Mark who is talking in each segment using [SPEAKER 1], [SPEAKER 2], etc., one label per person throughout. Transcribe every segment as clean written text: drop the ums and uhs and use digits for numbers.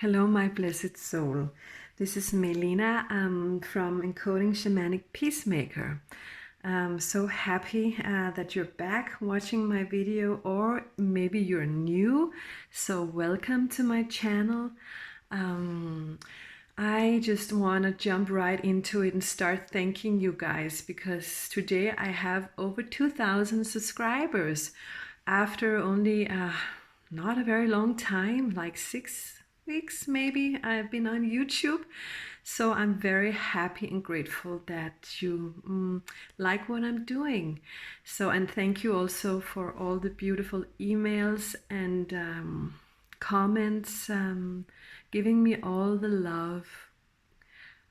[SPEAKER 1] Hello, my blessed soul. This is Melina from Encoding Shamanic Peacemaker. I'm so happy that you're back watching my video, or maybe you're new. So welcome to my channel. I just want to jump right into it and start thanking you guys, because today I have over 2,000 subscribers after only not a very long time, like 6 weeks maybe I've been on YouTube. So I'm very happy and grateful that you like what I'm doing. So, and thank you also for all the beautiful emails and comments, giving me all the love.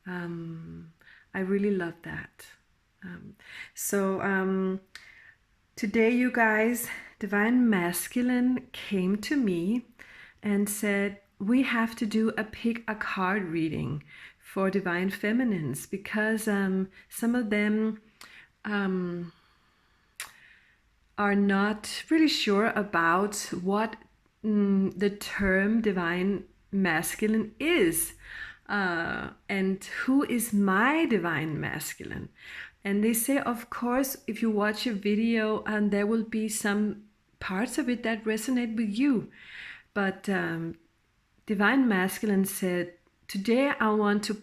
[SPEAKER 1] I really love that. So today, you guys, Divine Masculine came to me and said, we have to do a pick a card reading for Divine Feminines, because some of them are not really sure about what the term Divine Masculine is. And who is my Divine Masculine? And they say, of course, if you watch a video, and there will be some parts of it that resonate with you. But Divine Masculine said, today I want to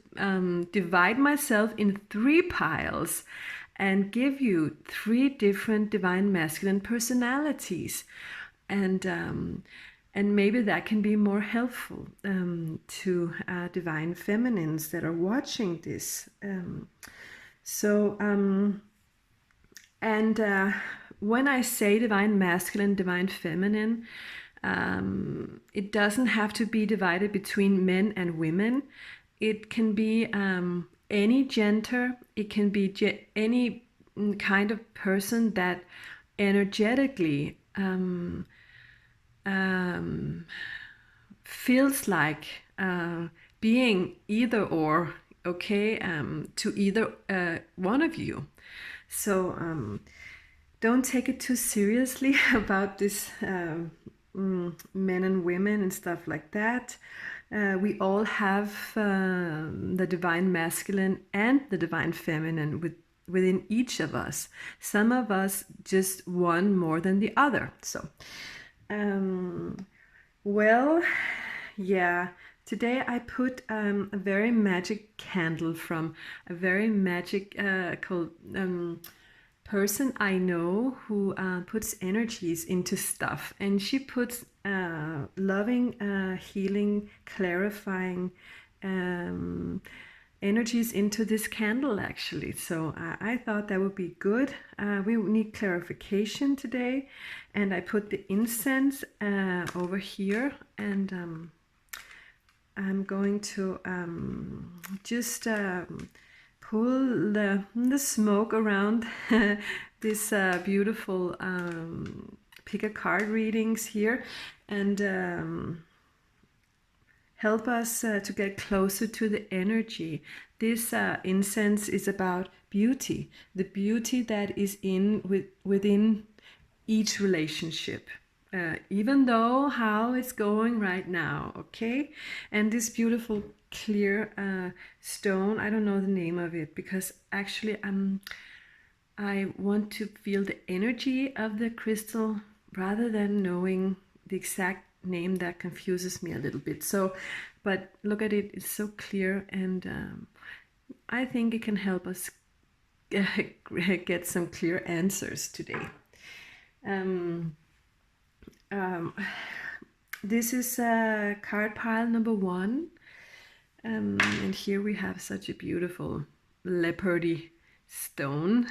[SPEAKER 1] divide myself in 3 piles and give you 3 different Divine Masculine personalities. And maybe that can be more helpful to Divine Feminines that are watching this. When I say Divine Masculine, Divine Feminine, it doesn't have to be divided between men and women. It can be any gender. It can be any kind of person that energetically feels like being either or, okay, to either one of you. So don't take it too seriously about this men and women and stuff like that. We all have the Divine Masculine and the Divine Feminine within each of us. Some of us just one more than the other. So, well, yeah. Today I put a very magic candle from a very magical person I know who puts energies into stuff, and she puts loving, healing, clarifying energies into this candle, actually. So I thought that would be good. We need clarification today, and I put the incense over here, and I'm going to just pull the smoke around this beautiful pick a card readings here, and help us to get closer to the energy. This incense is about beauty, the beauty that is within each relationship. Even though how it's going right now, okay? And this beautiful clear stone, I don't know the name of it, because actually I want to feel the energy of the crystal rather than knowing the exact name. That confuses me a little bit. So, but look at it, it's so clear, and I think it can help us get some clear answers today. This is card pile number 1, and here we have such a beautiful leopardy stone.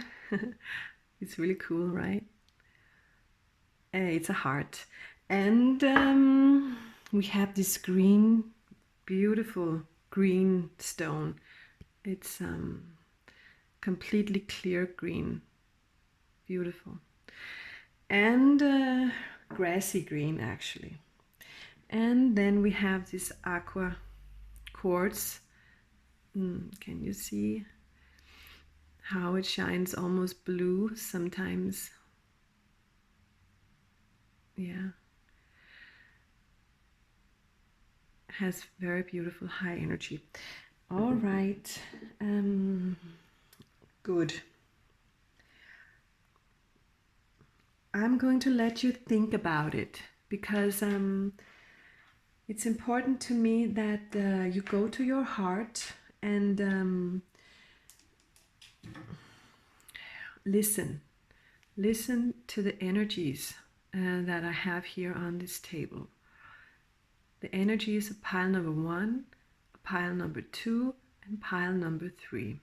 [SPEAKER 1] It's really cool, right? It's a heart, and we have this green, beautiful green stone. It's completely clear green, beautiful, and grassy green, actually. And then we have this aqua quartz. Can you see how it shines almost blue sometimes? Yeah. has very beautiful high energy. All right. Good. I'm going to let you think about it because it's important to me that you go to your heart and listen. Listen to the energies that I have here on this table. The energies of pile number 1, pile number 2, and pile number 3.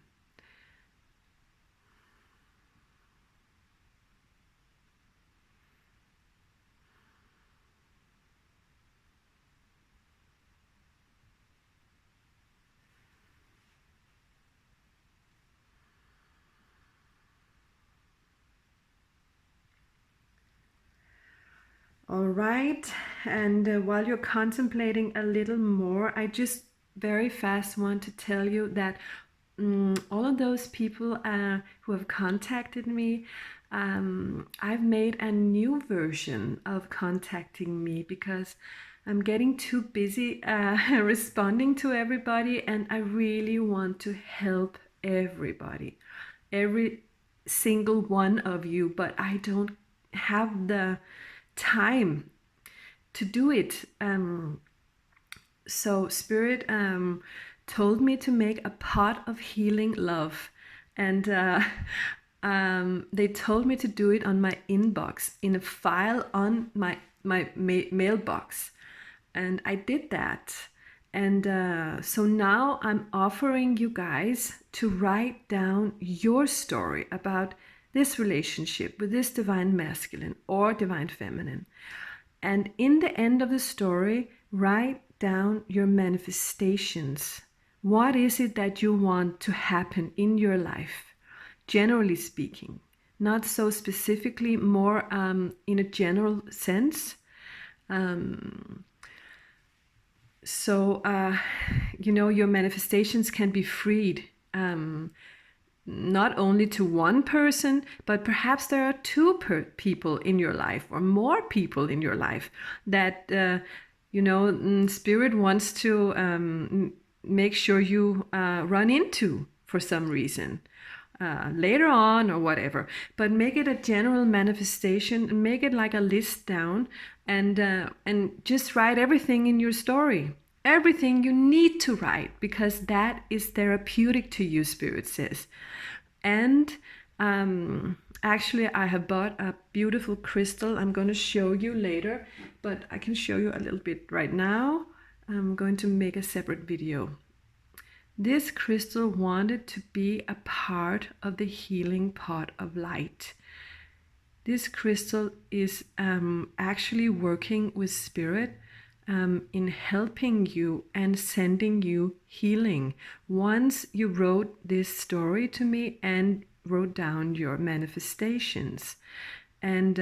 [SPEAKER 1] All right, and while you're contemplating a little more, I just very fast want to tell you that all of those people who have contacted me, I've made a new version of contacting me because I'm getting too busy responding to everybody, and I really want to help everybody, every single one of you, but I don't have the time to do it. So Spirit told me to make a pot of healing love, and they told me to do it on my inbox in a file on my mailbox, and I did that. And so now I'm offering you guys to write down your story about this relationship with this divine masculine or divine feminine. And in the end of the story, write down your manifestations. What is it that you want to happen in your life, generally speaking? Not so specifically, more in a general sense. Your manifestations can be freed, not only to one person, but perhaps there are two people in your life or more people in your life that, Spirit wants to make sure you run into for some reason. Later on or whatever, but make it a general manifestation and make it like a list down, and just write everything in your story, everything you need to write, because that is therapeutic to you, Spirit says. And actually I have bought a beautiful crystal I'm going to show you later, but I can show you a little bit right now. I'm going to make a separate video. This crystal wanted to be a part of the healing pot of light. This crystal is actually working with Spirit in helping you and sending you healing. Once you wrote this story to me and wrote down your manifestations, and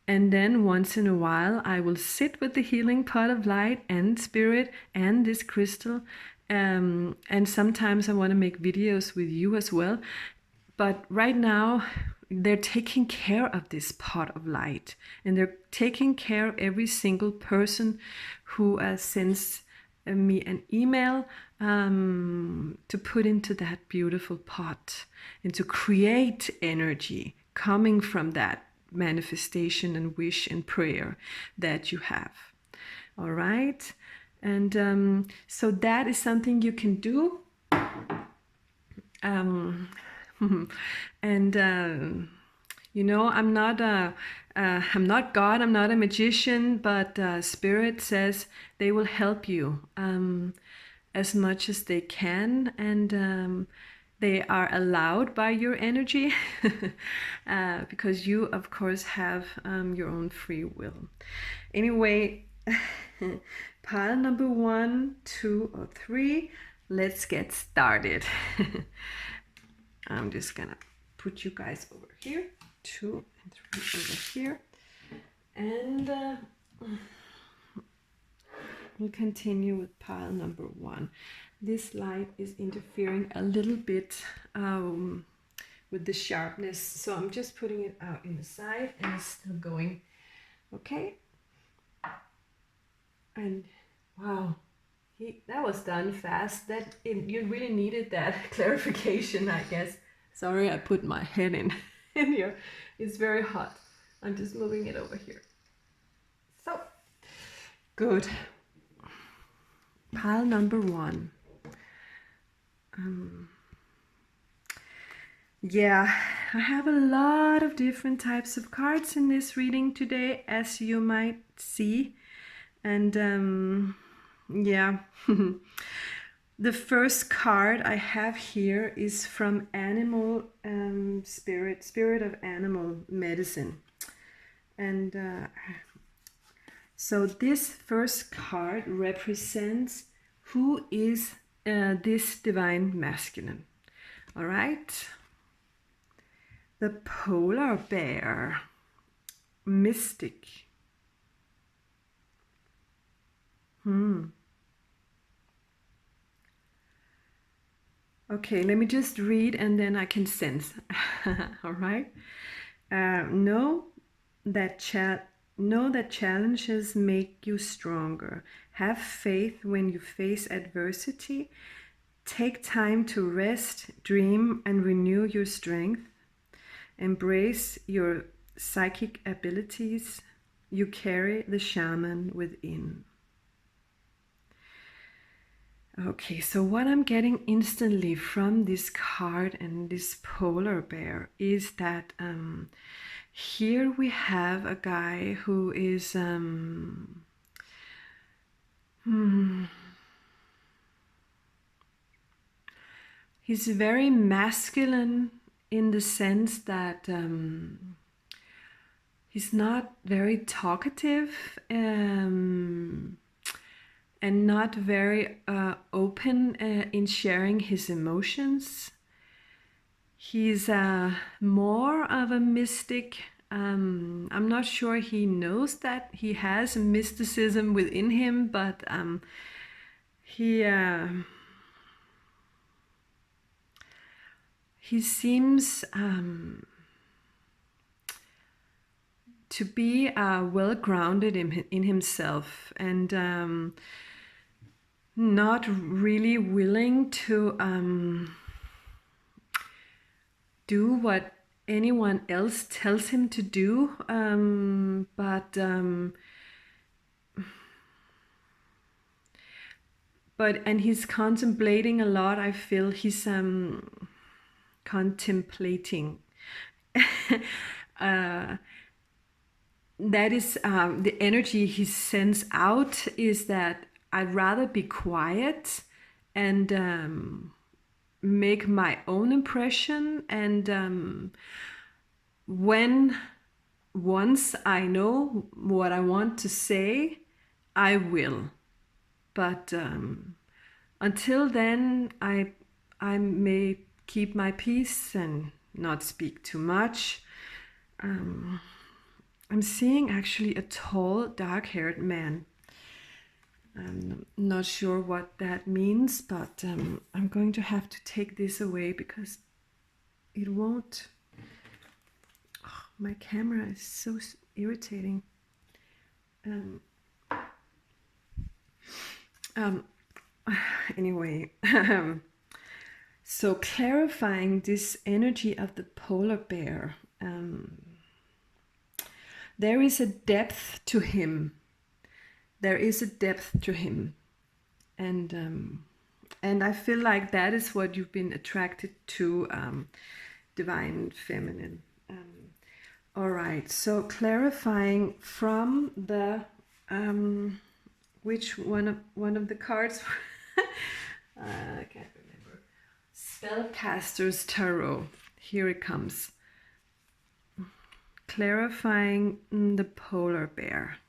[SPEAKER 1] then once in a while I will sit with the healing pot of light and Spirit and this crystal. And sometimes I want to make videos with you as well. But right now, they're taking care of this pot of light. And they're taking care of every single person who sends me an email to put into that beautiful pot and to create energy coming from that manifestation and wish and prayer that you have. All right? And so that is something you can do. And I'm not God, I'm not a magician, but Spirit says they will help you as much as they can, and they are allowed by your energy because you, of course, have your own free will. Anyway, pile number 1, 2, or 3. Let's get started. I'm just gonna put you guys over here, 2 and 3 over here, and we'll continue with pile number 1. This light is interfering a little bit with the sharpness, so I'm just putting it out in the side and it's still going. Okay, and Wow, that was done fast. You really needed that clarification, I guess. Sorry, I put my head in here. It's very hot. I'm just moving it over here. So, good. Pile number 1. Yeah, I have a lot of different types of cards in this reading today, as you might see. And yeah, the first card I have here is from Animal Spirit of Animal Medicine. And so this first card represents who is this divine masculine. All right. The polar bear, mystic. Okay, let me just read and then I can sense. All right. Know that challenges make you stronger. Have faith when you face adversity. Take time to rest, dream, and renew your strength. Embrace your psychic abilities. You carry the shaman within. Okay, so what I'm getting instantly from this card and this polar bear is that here we have a guy who is he's very masculine in the sense that he's not very talkative and not very open in sharing his emotions. He's more of a mystic. I'm not sure he knows that he has mysticism within him, but he seems to be well grounded in himself and not really willing to do what anyone else tells him to do, but he's contemplating a lot. I feel he's contemplating. That is the energy he sends out, is that I'd rather be quiet and make my own impression, and once I know what I want to say, I will. But until then, I may keep my peace and not speak too much. I'm seeing actually a tall, dark-haired man. I'm not sure what that means, but I'm going to have to take this away because it won't. Oh, my camera is so irritating. Anyway, so clarifying this energy of the polar bear, there is a depth to him. There is a depth to him, and I feel like that is what you've been attracted to, divine feminine. All right, so clarifying from the which one of the cards? I can't remember. Spellcaster's Tarot. Here it comes. Clarifying the polar bear.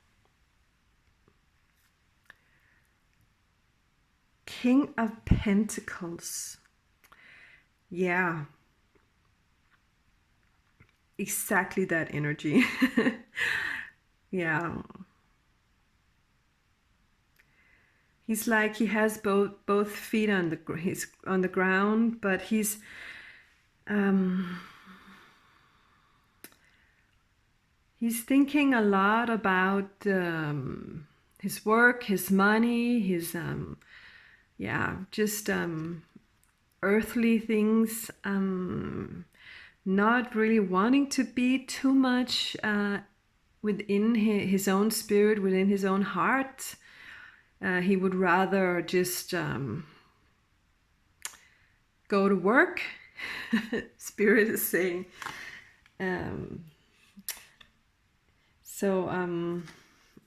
[SPEAKER 1] King of Pentacles. Yeah. Exactly that energy. Yeah. He's like he has both feet on the ground, but he's thinking a lot about his work, his money, his just earthly things, not really wanting to be too much within his own spirit, within his own heart. He would rather just go to work. Spirit is saying.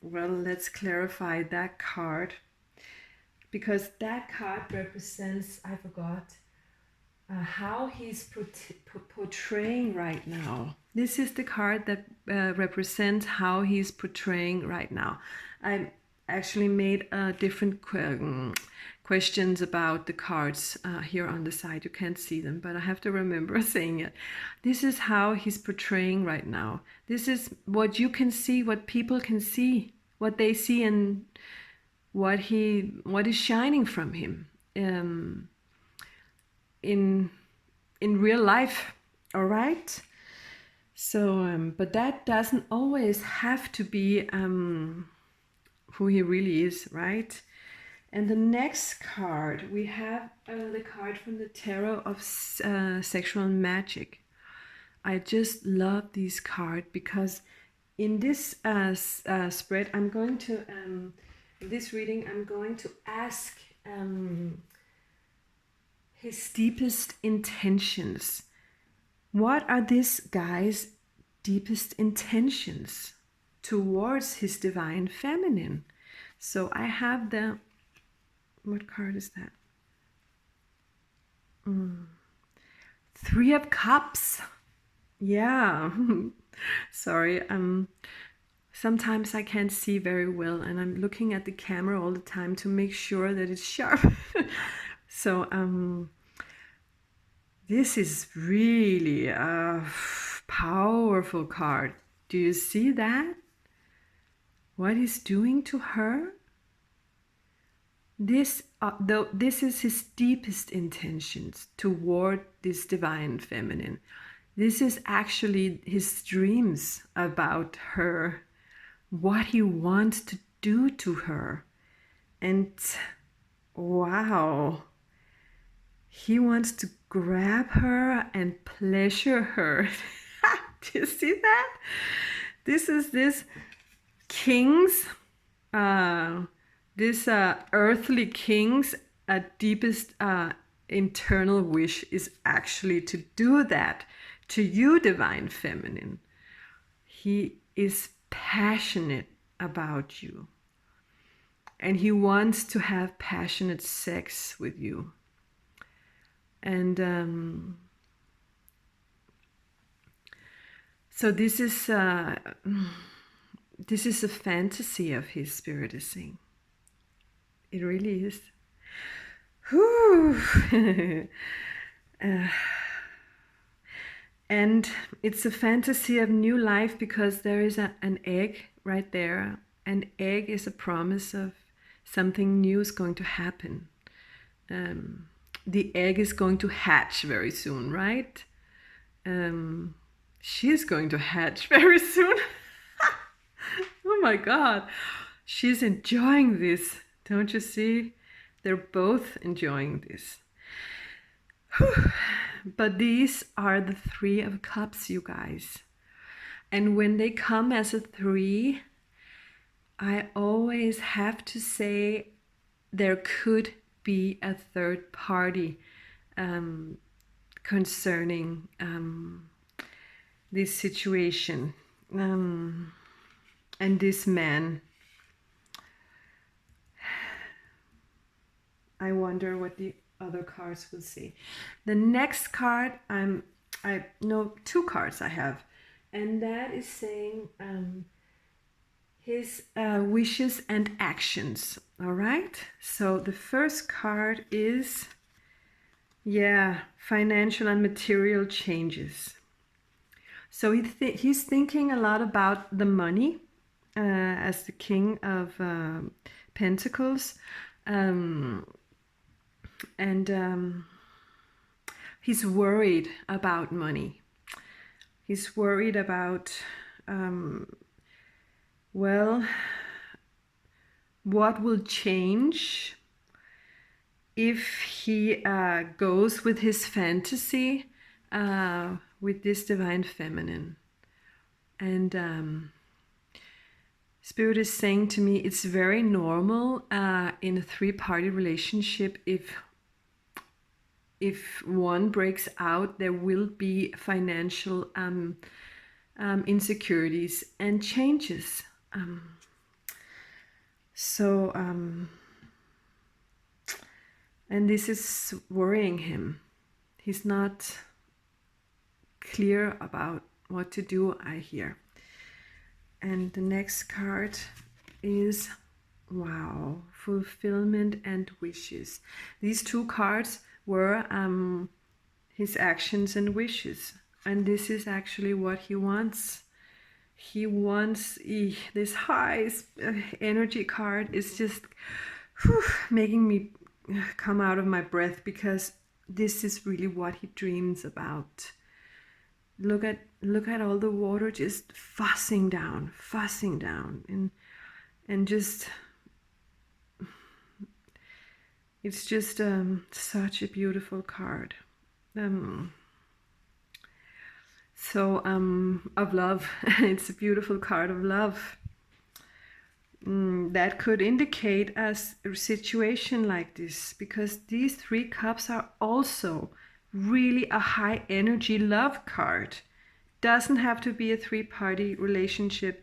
[SPEAKER 1] Well, let's clarify that card, because that card represents, I forgot, how he's portraying right now. This is the card that represents how he's portraying right now. I actually made different questions about the cards here on the side. You can't see them, but I have to remember saying it. This is how he's portraying right now. This is what you can see, what people can see, what they see, and what is shining from him in real life. All right. So but that doesn't always have to be who he really is, right? And the next card, we have the card from the Tarot of Sexual Magic. I just love this card because in this spread, I'm going to, in this reading, I'm going to ask his deepest intentions. What are this guy's deepest intentions towards his divine feminine? So I have the, what card is that? Three of Cups. Yeah. Sorry. Sometimes I can't see very well, and I'm looking at the camera all the time to make sure that it's sharp. So this is really a powerful card. Do you see that? What he's doing to her? This is his deepest intentions toward this divine feminine. This is actually his dreams about her, what he wants to do to her. And wow, he wants to grab her and pleasure her. Do you see that? This is this king's, this earthly king's deepest internal wish is actually to do that to you, divine feminine. He is passionate about you, and he wants to have passionate sex with you. And so this is a fantasy of his, Spirit is saying. It really is. Whew. And it's a fantasy of new life because there is an egg right there. An egg is a promise of something new is going to happen. The egg is going to hatch very soon, right? She's going to hatch very soon. Oh my God. She's enjoying this. Don't you see? They're both enjoying this. Whew. But these are the Three of Cups, you guys. And when they come as a three, I always have to say there could be a third party concerning this situation. And this man. I wonder what the other cards will say. The next card, I know two cards I have, and that is saying his wishes and actions. All right. So the first card is, financial and material changes. So he's thinking a lot about the money as the King of Pentacles. And he's worried about money. He's worried about, what will change if he goes with his fantasy with this divine feminine. And Spirit is saying to me, it's very normal in a three-party relationship. If one breaks out, there will be financial insecurities and changes. And this is worrying him. He's not clear about what to do, I hear. And the next card is, wow, fulfillment and wishes. These two cards were his actions and wishes. And this is actually what he wants. He wants this high energy card is just making me come out of my breath, because this is really what he dreams about. Look at all the water just fussing down, and just, it's just such a beautiful card. Of love. It's a beautiful card of love. That could indicate a situation like this, because these 3 cups are also really a high energy love card. Doesn't have to be a 3-party relationship,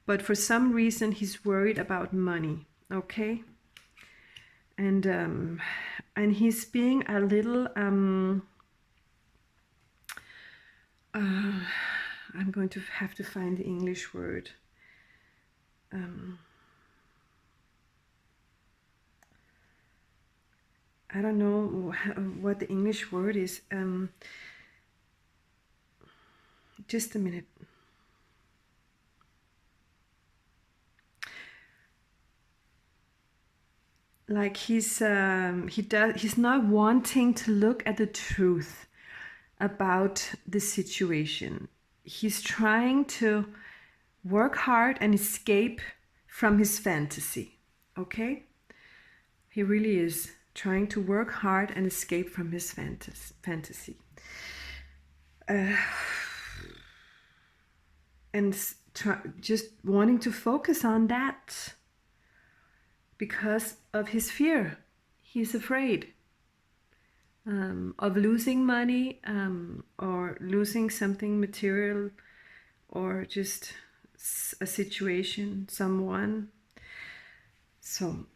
[SPEAKER 1] but for some reason he's worried about money. Okay, and he's being a little I'm going to have to find the English word. I don't know what the English word is. Just a minute. Like he's not wanting to look at the truth about the situation. He's trying to work hard and escape from his fantasy. Okay? He really is trying to work hard and escape from his fantasy. And just wanting to focus on that because of his fear. He's afraid of losing money or losing something material, or just a situation, someone. So,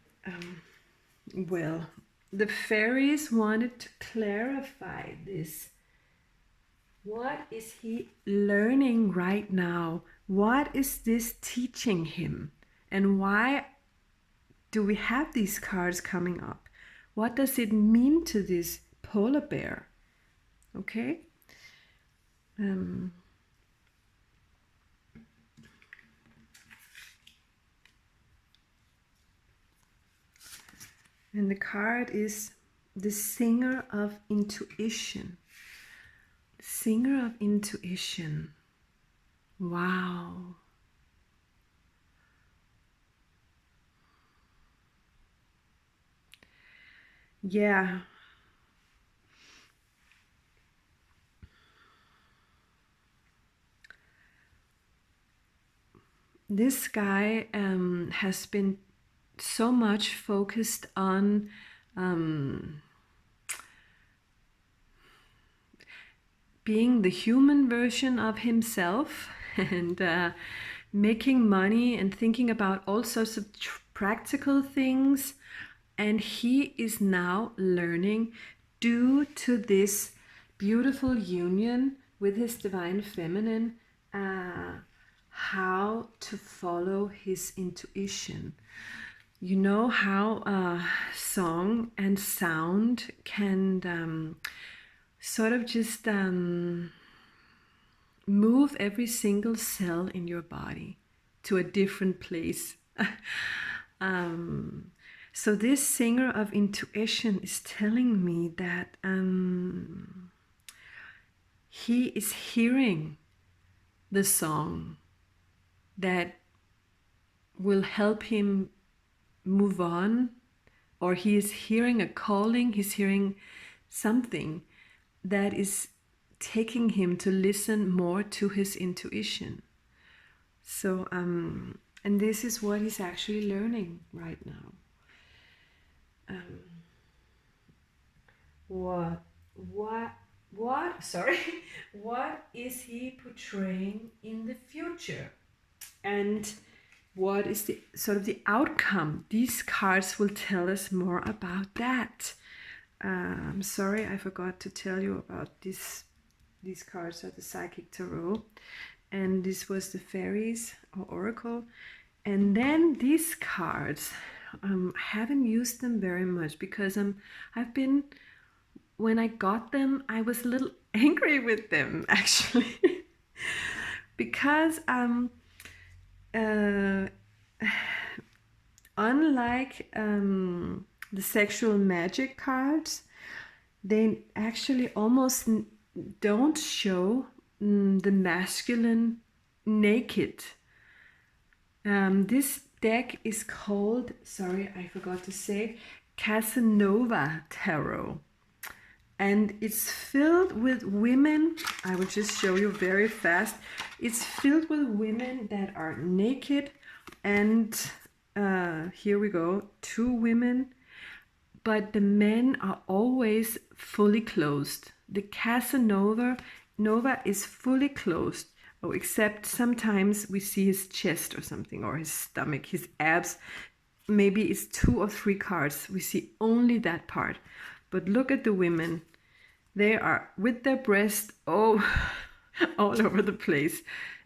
[SPEAKER 1] well, the fairies wanted to clarify this. What is he learning right now? What is this teaching him? And why do we have these cards coming up? What does it mean to this polar bear? Okay? And the card is the singer of intuition. Singer of intuition. Wow. Yeah. This guy has been so much focused on being the human version of himself and making money and thinking about all sorts of practical things. And he is now learning, due to this beautiful union with his divine feminine, how to follow his intuition. You know how song and sound can sort of just move every single cell in your body to a different place. So this singer of intuition is telling me that he is hearing the song that will help him move on, or he is hearing a calling, he's hearing something that is taking him to listen more to his intuition. So, and this is what he's actually learning right now. Sorry, what is he portraying in the future? And what is the sort of the outcome? These cards will tell us more about that. I'm sorry, I forgot to tell you about this. These cards are the Psychic Tarot, and this was the Fairies or Oracle. And then these cards, I haven't used them very much because I've been, when I got them, I was a little angry with them actually, because unlike the sexual magic cards, they actually almost don't show the masculine naked. This deck is called, sorry, I forgot to say, Casanova Tarot. And it's filled with women. I will just show you very fast. It's filled with women that are naked. And here we go, 2 women. But the men are always fully clothed. The Casanova is fully clothed. Oh, except sometimes we see his chest or something, or his stomach, his abs. Maybe it's 2 or 3 cards. We see only that part. But look at the women. They are with their breast all over the place.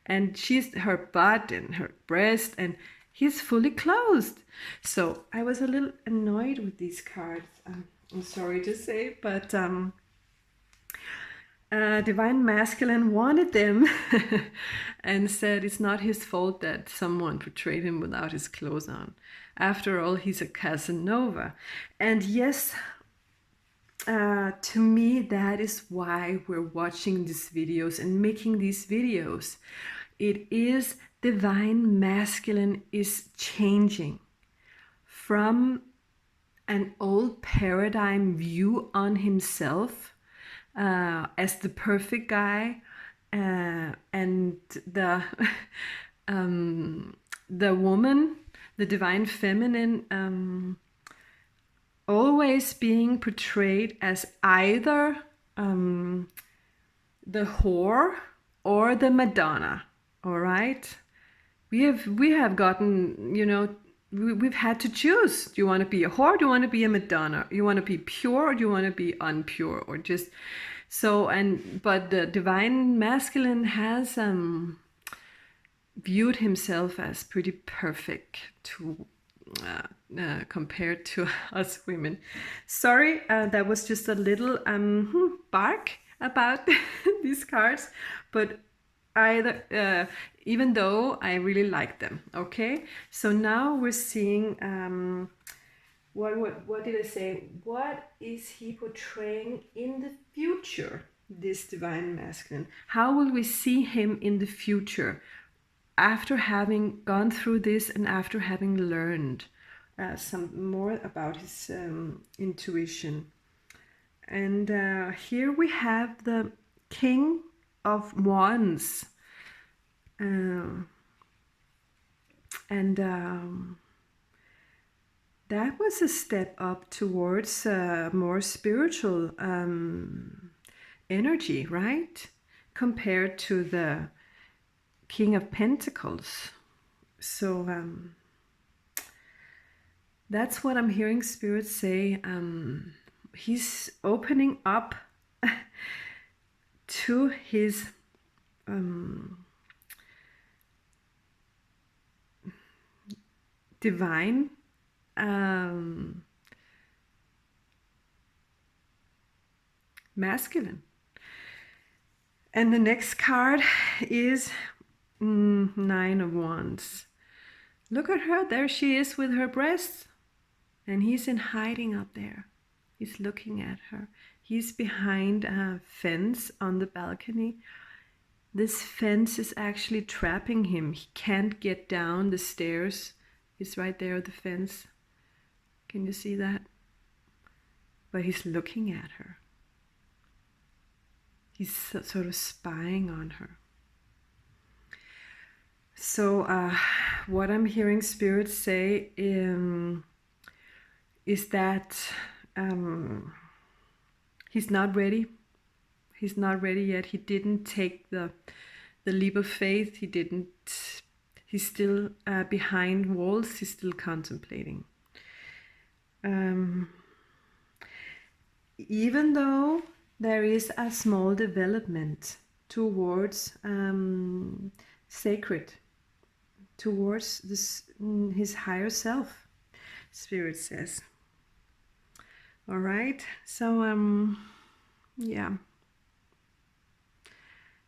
[SPEAKER 1] And she's her butt and her breast, and he's fully clothed. So I was a little annoyed with these cards. I'm sorry to say, but Divine Masculine wanted them and said it's not his fault that someone portrayed him without his clothes on. After all, he's a Casanova. And yes, to me, that is why we're watching these videos and making these videos. It is Divine Masculine is changing from an old paradigm view on himself as the perfect guy, and the the woman, the Divine Feminine, always being portrayed as either the whore or the Madonna. All right, we have gotten, you know, we've had to choose. Do you want to be a whore? Do you want to be a Madonna? You want to be pure, or do you want to be unpure, or just so? And but the Divine Masculine has viewed himself as pretty perfect to compared to us women. Sorry, that was just a little bark about these cards, but either even though I really like them. Okay, so now we're seeing what did I say? What is he portraying in the future? This Divine Masculine. How will we see him in the future after having gone through this and after having learned some more about his intuition? And here we have the King of Wands. And that was a step up towards more spiritual energy, right? Compared to the King of Pentacles. So that's what I'm hearing Spirit say. He's opening up to his divine masculine. And the next card is 9 of Wands. Look at her, there she is with her breasts, and he's in hiding up there. He's looking at her. He's behind a fence on the balcony. This fence is actually trapping him. He can't get down the stairs. It's right there, the fence. Can you see that? But he's looking at her. He's sort of spying on her. So what I'm hearing Spirit say is that he's not ready. He's not ready yet. He didn't take the leap of faith. He's still behind walls. He's still contemplating. Even though there is a small development towards sacred, towards this, his higher self, Spirit says. All right, so yeah.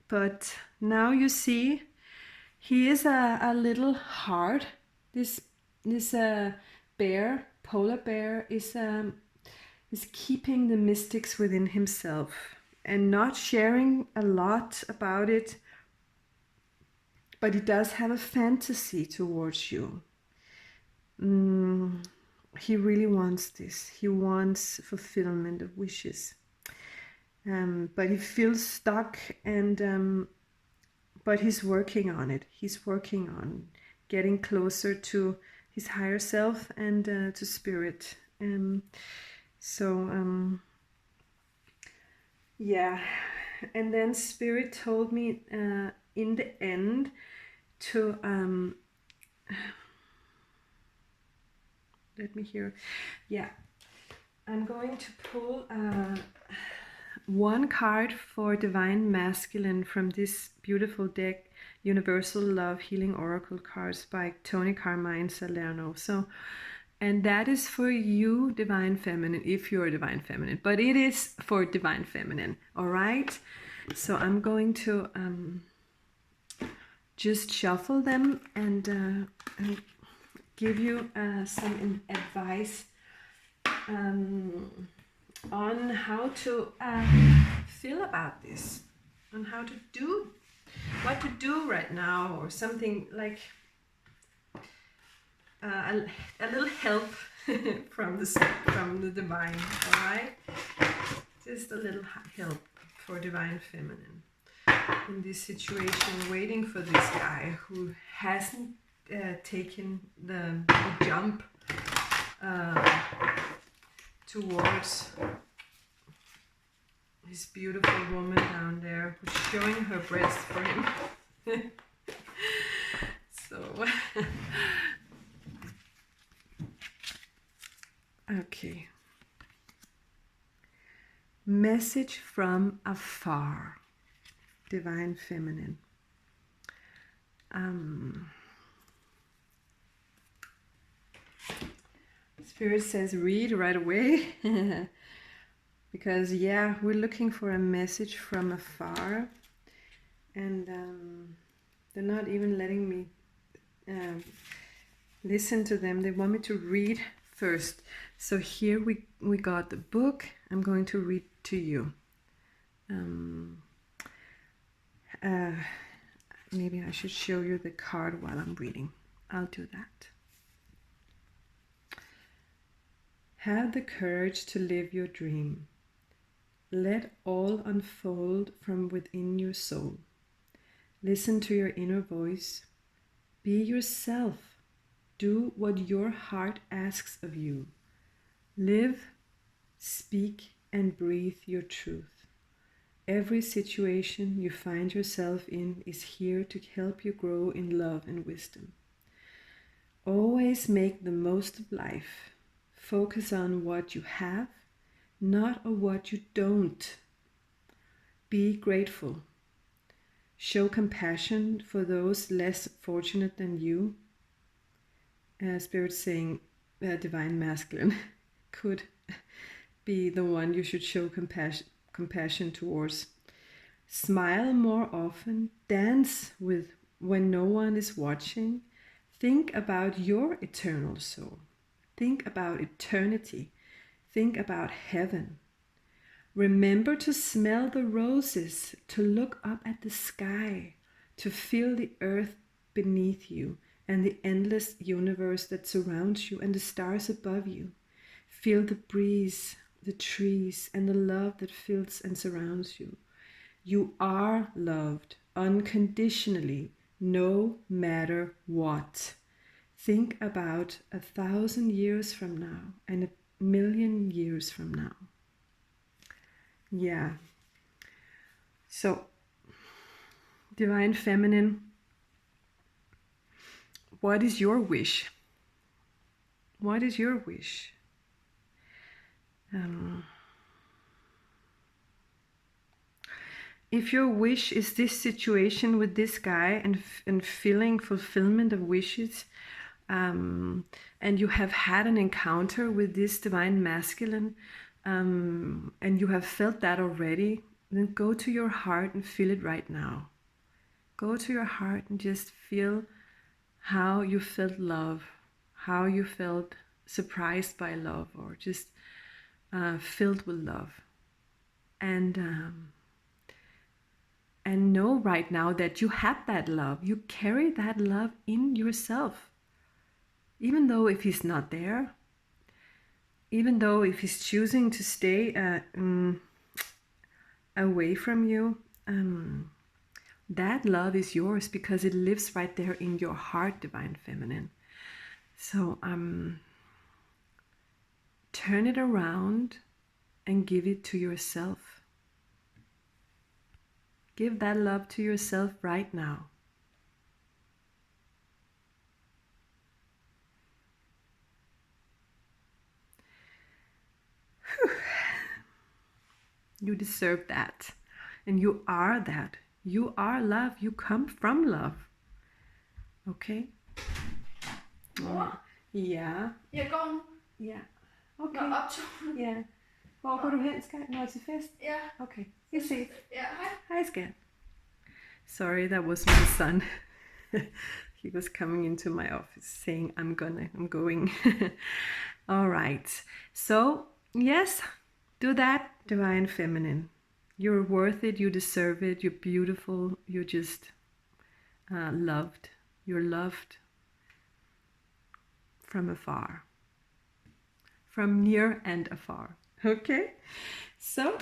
[SPEAKER 1] But now you see, he is a little hard. This bear, polar bear, is keeping the mystics within himself and not sharing a lot about it. But he does have a fantasy towards you. He really wants this. He wants fulfillment of wishes. But he feels stuck, and but he's working on it. He's working on getting closer to his higher self and to Spirit. So yeah. And then Spirit told me in the end to let me hear. Yeah, I'm going to pull one card for Divine Masculine from this beautiful deck, Universal Love Healing Oracle cards by Tony Carmine Salerno. So, and that is for you, Divine Feminine, if you're Divine Feminine, but it is for Divine Feminine. All right, so I'm going to just shuffle them and give you some advice on how to feel about this, on how to do, what to do right now, or something like a little help from the divine. All right, just a little help for Divine Feminine in this situation, waiting for this guy who hasn't taken the jump towards this beautiful woman down there who's showing her breast for him. So okay. Message from afar, Divine Feminine. Spirit says read right away. Because yeah, we're looking for a message from afar, and they're not even letting me listen to them. They want me to read first. So here we got the book. I'm going to read to you. Maybe I should show you the card while I'm reading. I'll do that. Have the courage to live your dream. Let all unfold from within your soul. Listen to your inner voice. Be yourself. Do what your heart asks of you. Live, speak, and breathe your truth. Every situation you find yourself in is here to help you grow in love and wisdom. Always make the most of life. Focus on what you have, not on what you don't. Be grateful. Show compassion for those less fortunate than you. Spirit saying Divine Masculine could be the one you should show compassion towards. Smile more often. Dance with when no one is watching. Think about your eternal soul. Think about eternity. Think about heaven. Remember to smell the roses, to look up at the sky, to feel the earth beneath you and the endless universe that surrounds you and the stars above you. Feel the breeze, the trees, and the love that fills and surrounds you. You are loved unconditionally, no matter what. Think about 1,000 years from now and 1,000,000 years from now. Yeah. So, Divine Feminine, what is your wish? What is your wish? If your wish is this situation with this guy and feeling fulfillment of wishes, and you have had an encounter with this divine masculine, and you have felt that already, then go to your heart and feel it right now. Go to your heart and just feel how you felt love, how you felt surprised by love, or just filled with love. And know right now that you have that love. You carry that love in yourself. Even though if he's not there, even though if he's choosing to stay away from you, that love is yours because it lives right there in your heart, Divine Feminine. So turn it around and give it to yourself. Give that love to yourself right now. Whew. You deserve that. And you are that. You are love. You come from love. Okay? Ja.
[SPEAKER 2] Jeg går nu.
[SPEAKER 1] Ja. Okay.
[SPEAKER 2] Nå, optog.
[SPEAKER 1] Ja. Hvor går du hen, skat? Når til fest?
[SPEAKER 2] Ja.
[SPEAKER 1] Okay. Vi ses.
[SPEAKER 2] Ja, hej.
[SPEAKER 1] Hi, skat. Sorry, that was my son. He was coming into my office saying, I'm going. All right. So, yes, do that, Divine Feminine. You're worth it. You deserve it. You're beautiful. You're just loved. You're loved from afar, from near and afar. Okay? So,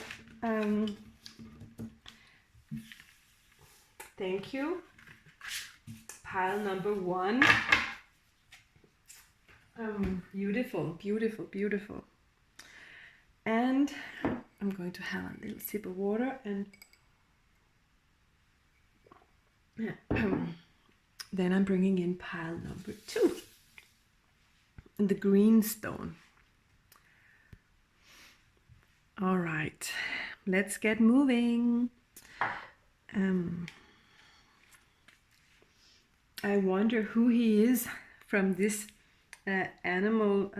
[SPEAKER 1] thank you. Pile number 1. Beautiful, beautiful, beautiful. And I'm going to have a little sip of water and then I'm bringing in pile number 2. And the green stone. All right, let's get moving. I wonder who he is from this animal.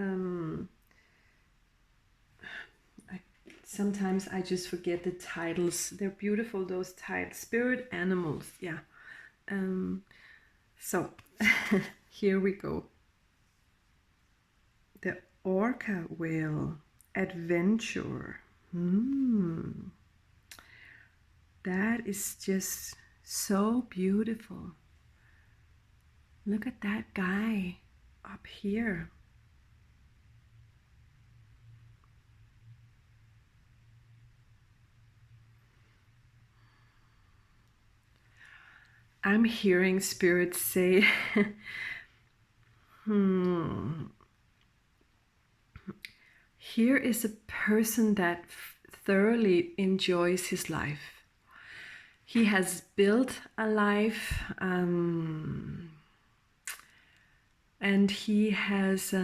[SPEAKER 1] Sometimes I just forget the titles. They're beautiful, those titles. Spirit animals, yeah. So, here we go. The orca whale, adventure. That is just so beautiful. Look at that guy up here. I'm hearing spirits say, here is a person that thoroughly enjoys his life. He has built a life, and he has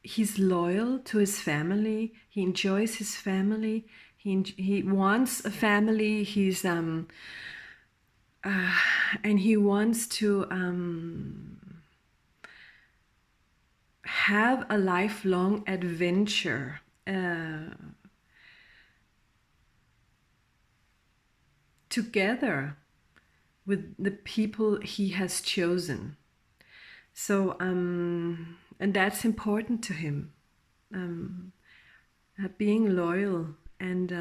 [SPEAKER 1] he's loyal to his family. He enjoys his family. He wants a family. He's and he wants to have a lifelong adventure. Together with the people he has chosen. So, and that's important to him. Being loyal and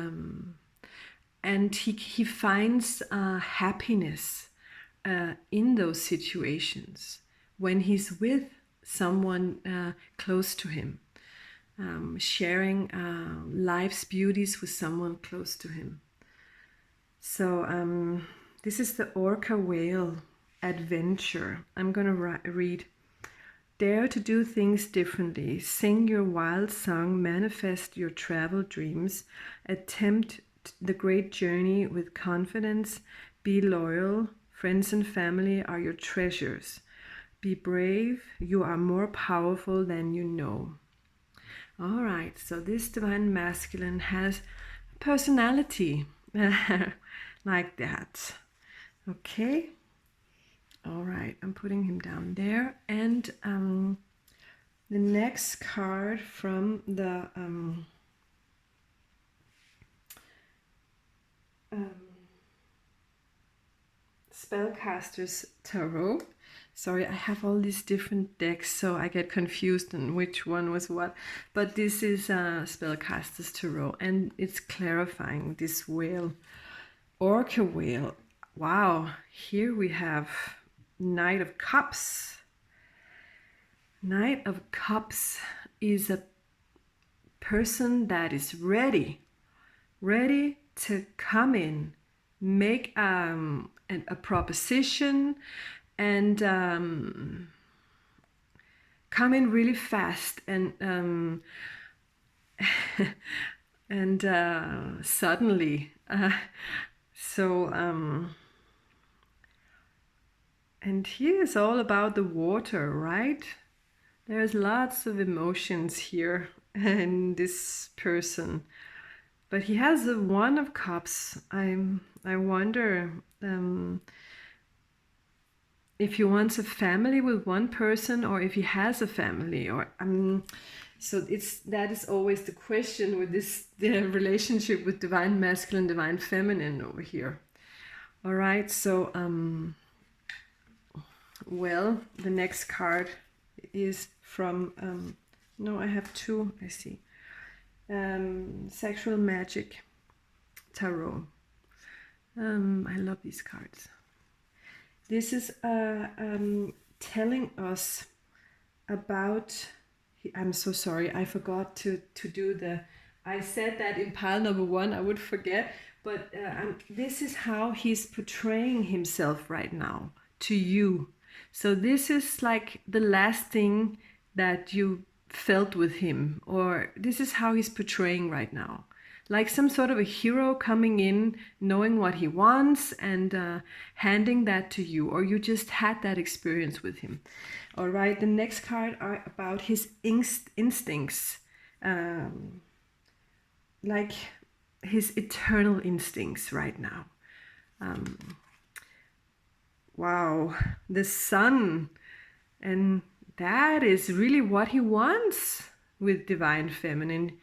[SPEAKER 1] he finds happiness in those situations. when he's with someone close to him, sharing life's beauties with someone close to him. So this is the orca whale adventure. I'm going to read. Dare to do things differently. Sing your wild song. Manifest your travel dreams. Attempt the great journey with confidence. Be loyal. Friends and family are your treasures. Be brave. You are more powerful than you know. All right, so this divine masculine has personality like that. Okay. All right, I'm putting him down there. And the next card from the Spellcasters Tarot. Sorry, I have all these different decks, so I get confused on which one was what. But this is Spellcasters Tarot, and it's clarifying this whale, orca whale. Wow, here we have Knight of Cups. Knight of Cups is a person that is ready to come in, make a proposition, and come in really fast and and suddenly. And here is all about the water, right? There's lots of emotions here in this person. But he has the One of Cups. I wonder if he wants a family with one person, or if he has a family, or so that is always the question with the relationship with divine masculine, divine feminine over here. All right, so well, the next card is from no, I have two. I see. Sexual Magic Tarot. I love these cards. This is telling us about. I'm so sorry, I forgot to do the. I said that in pile number 1, I would forget, but this is how he's portraying himself right now to you. So this is like the last thing that you felt with him, or this is how he's portraying right now, like some sort of a hero coming in, knowing what he wants and handing that to you, or you just had that experience with him. All right, the next card are about his instincts, like his eternal instincts right now. Wow, the sun, and that is really what he wants with divine feminine.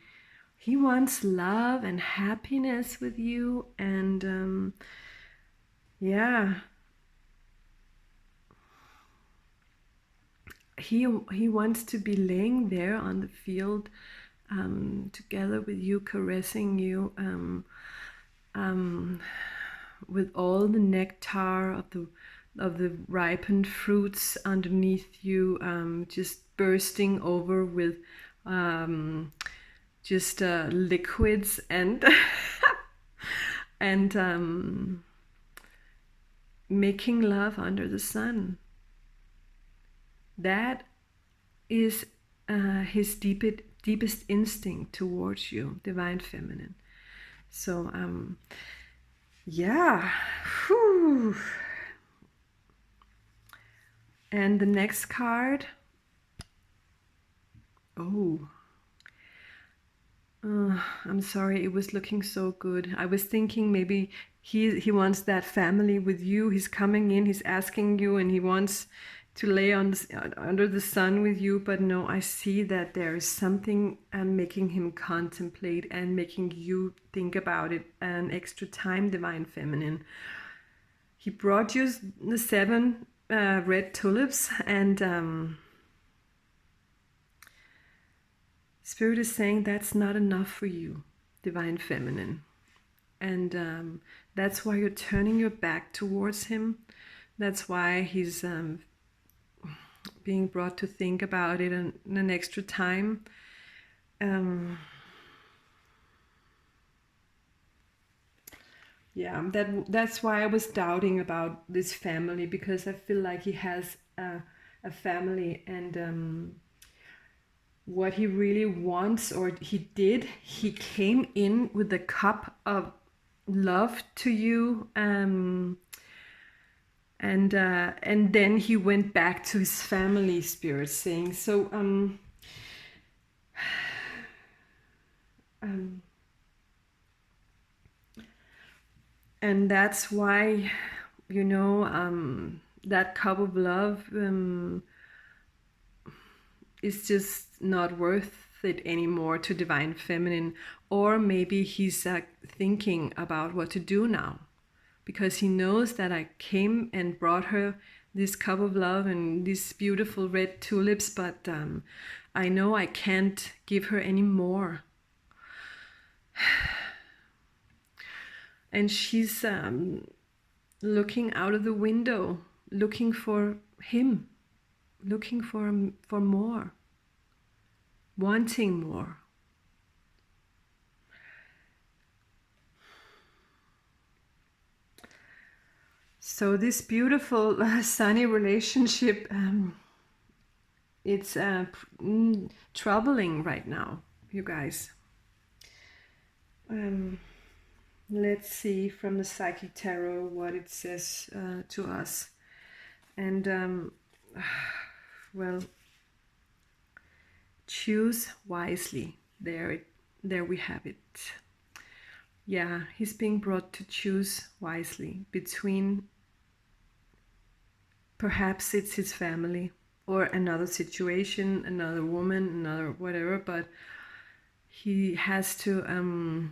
[SPEAKER 1] He wants love and happiness with you, and yeah, he wants to be laying there on the field together with you, caressing you with all the nectar of the ripened fruits underneath you, just bursting over with just liquids and and making love under the sun. That is his deepest instinct towards you, divine feminine. So yeah. Whew. And the next card, oh, I'm sorry, it was looking so good. I was thinking maybe he wants that family with you. He's coming in, he's asking you, and he wants to lay under the sun with you. But no, I see that there is something making him contemplate and making you think about it an extra time, divine feminine. He brought you the 7 red tulips, and Spirit is saying that's not enough for you, divine feminine. And that's why you're turning your back towards him. That's why he's being brought to think about it an extra time. Yeah, that's why I was doubting about this family, because I feel like he has a family, and what he really wants, or he did, he came in with a cup of love to you, and then he went back to his family, spirit saying. So and that's why, that cup of love is just not worth it anymore to divine feminine. Or maybe he's thinking about what to do now, because he knows that I came and brought her this cup of love and these beautiful red tulips, but I know I can't give her any more. And she's looking out of the window, looking for him, looking for more, wanting more. So this beautiful sunny relationship, it's troubling right now, you guys. Let's see from the Psychic Tarot what it says to us. And well, choose wisely. There we have it. Yeah, he's being brought to choose wisely between, perhaps it's his family or another situation, another woman, another whatever, but he has to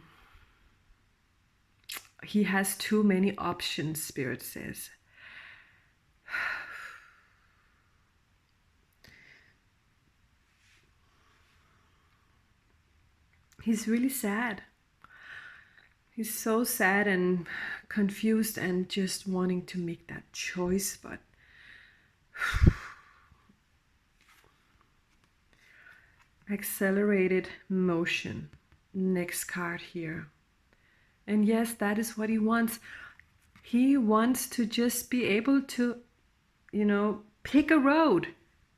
[SPEAKER 1] he has too many options, Spirit says. He's really sad. He's so sad and confused and just wanting to make that choice, but accelerated motion. Next card here. And yes, that is what he wants. He wants to just be able to, pick a road,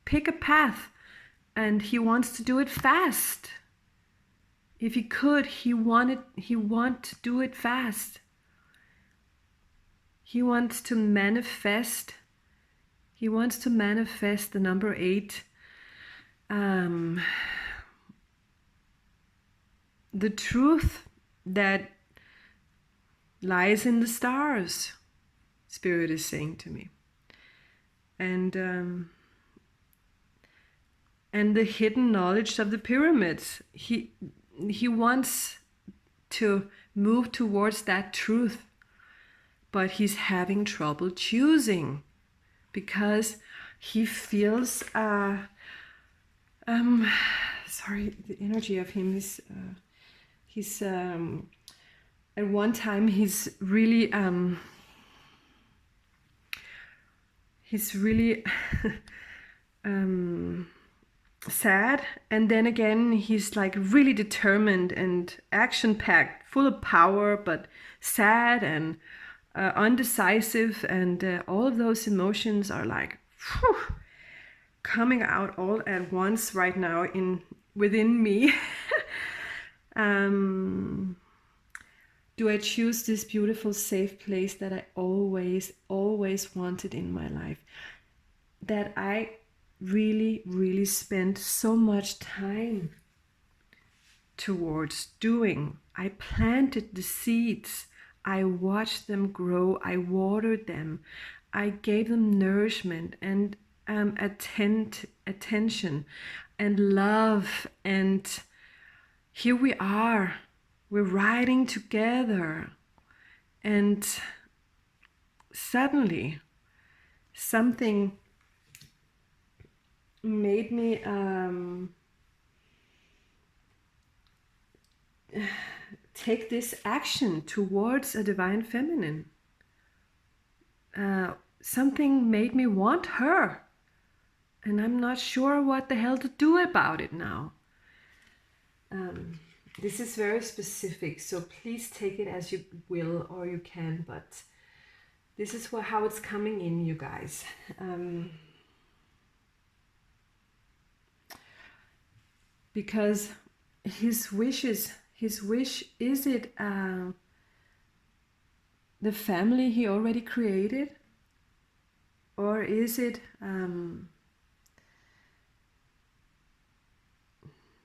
[SPEAKER 1] pick a path, and he wants to do it fast. If he could, he want to do it fast. He wants to manifest. He wants to manifest the number 8. The truth that lies in the stars, Spirit is saying to me. And the hidden knowledge of the pyramids. He wants to move towards that truth, but he's having trouble choosing because he feels sorry, the energy of him is he's at one time he's really sad, and then again he's like really determined and action-packed, full of power, but sad and undecisive, and all of those emotions are like coming out all at once right now within me. Do I choose this beautiful safe place that I always wanted in my life, that I really spent so much time towards doing? I planted the seeds, I watched them grow, I watered them, I gave them nourishment and attention and love, and here we are, we're riding together, and suddenly something made me take this action towards a divine feminine. Something made me want her, and I'm not sure what the hell to do about it now. This is very specific, so please take it as you will or you can, but this is how it's coming in, you guys. Because his wish is it the family he already created? Or is it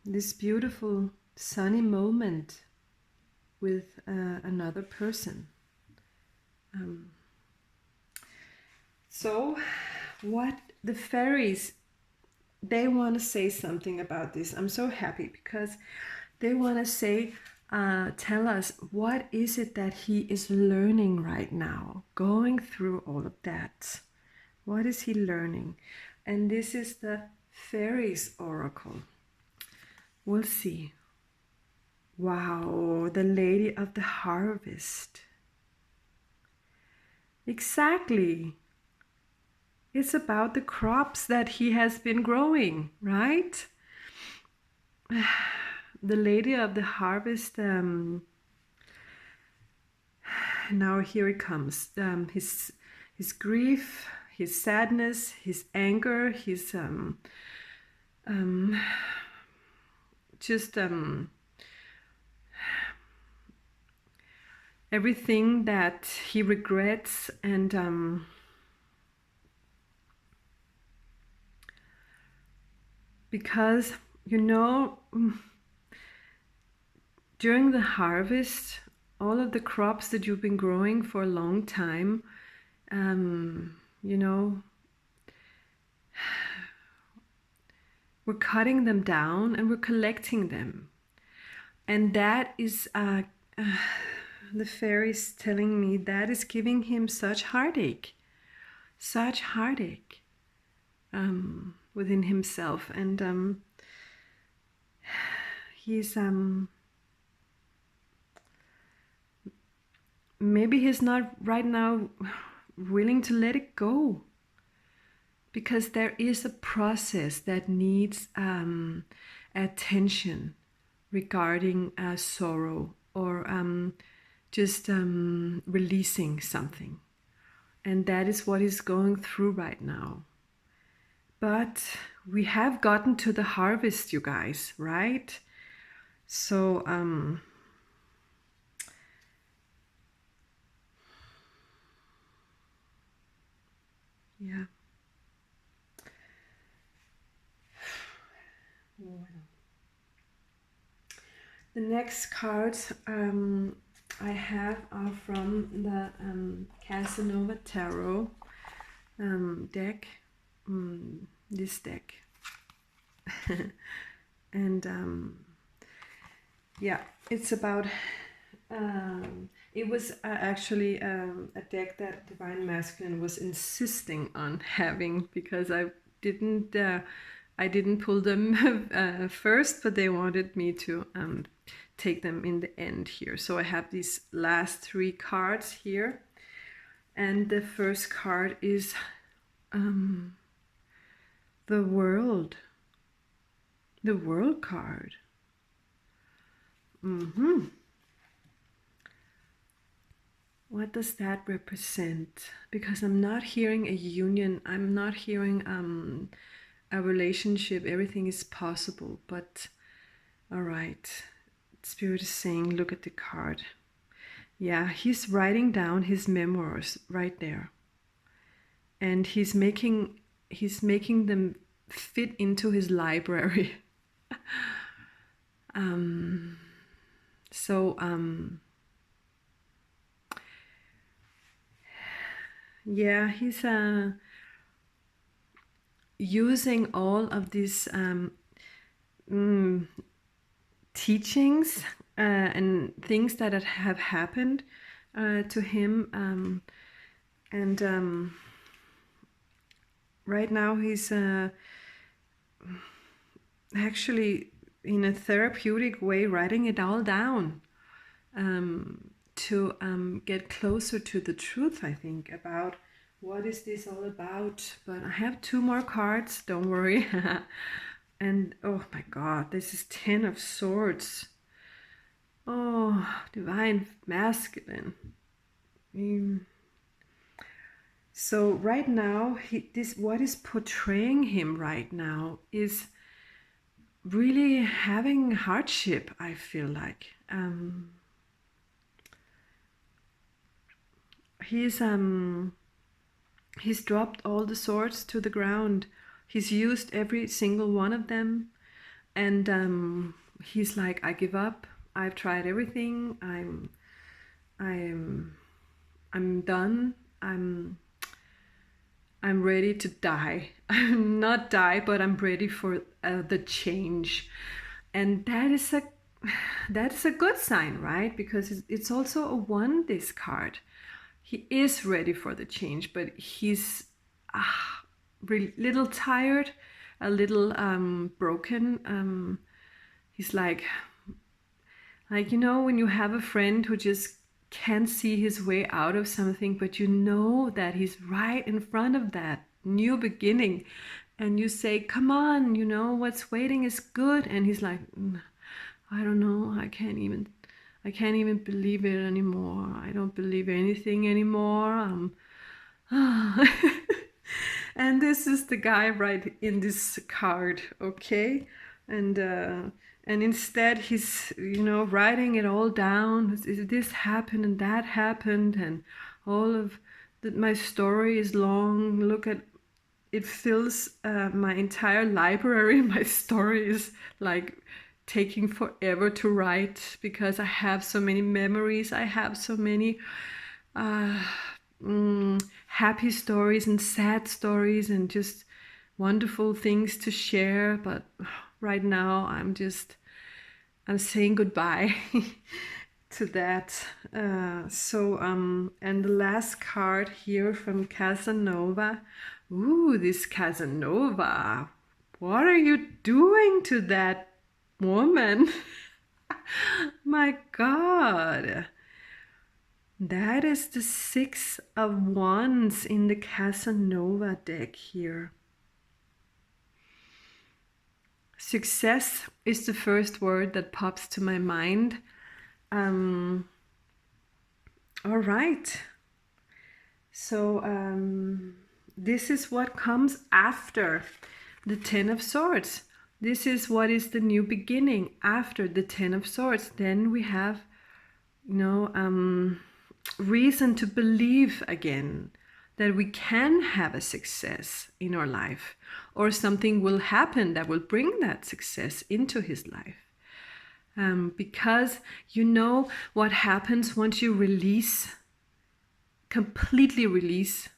[SPEAKER 1] this beautiful sunny moment with another person? So what the fairies, they want to say something about this. I'm so happy because they want to say, tell us, what is it that he is learning right now, going through all of that? What is he learning? And this is the fairies oracle. We'll see. Wow, the Lady of the Harvest. Exactly. It's about the crops that he has been growing, right? The Lady of the Harvest, now here it comes. His grief, his sadness, his anger, his just everything that he regrets, and because during the harvest, all of the crops that you've been growing for a long time, we're cutting them down and we're collecting them. And that is the fairies telling me that is giving him such heartache within himself. And he's maybe he's not right now willing to let it go, because there is a process that needs attention regarding sorrow, or just releasing something. And that is what he's going through right now. But we have gotten to the harvest, you guys, right? So yeah. The next cards I have are from the Casanova Tarot deck, this deck. And yeah, it's about, it was actually a deck that Divine Masculine was insisting on having, because I didn't pull them first, but they wanted me to take them in the end here. So I have these last 3 cards here, and the first card is the World card. What does that represent? Because I'm not hearing a union, I'm not hearing a relationship, everything is possible. But all right, Spirit is saying, look at the card. Yeah, he's writing down his memoirs right there, and he's making them fit into his library. So yeah, he's using all of these teachings and things that have happened to him, and right now he's actually in a therapeutic way writing it all down, to get closer to the truth, I think, about what is this all about? But I have two more cards, don't worry. And oh my god, this is Ten of Swords. Oh, divine masculine. So right now, what is portraying him right now is really having hardship, I feel like. He's dropped all the swords to the ground. He's used every single one of them, and he's like, I give up. I've tried everything. I'm done. I'm ready to die. I'm not die, but I'm ready for the change, and that's a good sign, right? Because it's also a one, this card. He is ready for the change, but he's really little tired, a little broken. He's like you know, when you have a friend who just can't see his way out of something, but you know that he's right in front of that new beginning, and you say, come on, you know, what's waiting is good, and he's like, I don't know, I can't even believe it anymore. I don't believe anything anymore. And this is the guy right in this card, okay? And instead he's, you know, writing it all down. This happened and that happened, and all of my story is long. Look at it, fills my entire library. My story is like taking forever to write because I have so many memories. I have so many happy stories and sad stories and just wonderful things to share. But right now I'm saying goodbye to that. And the last card here from Casanova. Ooh, this Casanova. What are you doing to that woman? My God. That is the Six of Wands in the Casanova deck here. Success is the first word that pops to my mind. All right. So this is what comes after the Ten of Swords. This is what is the new beginning after the Ten of Swords. Then we have, you know, reason to believe again that we can have a success in our life, or something will happen that will bring that success into his life. Because you know what happens once you release, completely release,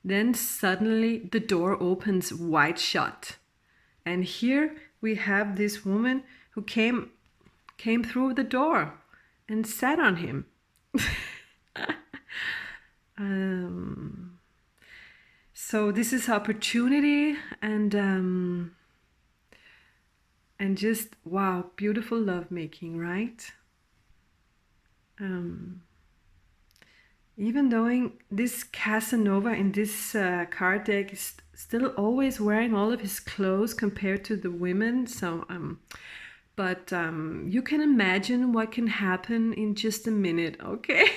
[SPEAKER 1] then suddenly the door opens wide shut. And here we have this woman who came through the door and sat on him. So this is opportunity, and just wow, beautiful lovemaking, right? Even though this Casanova in this card deck is still always wearing all of his clothes compared to the women, so but you can imagine what can happen in just a minute, okay?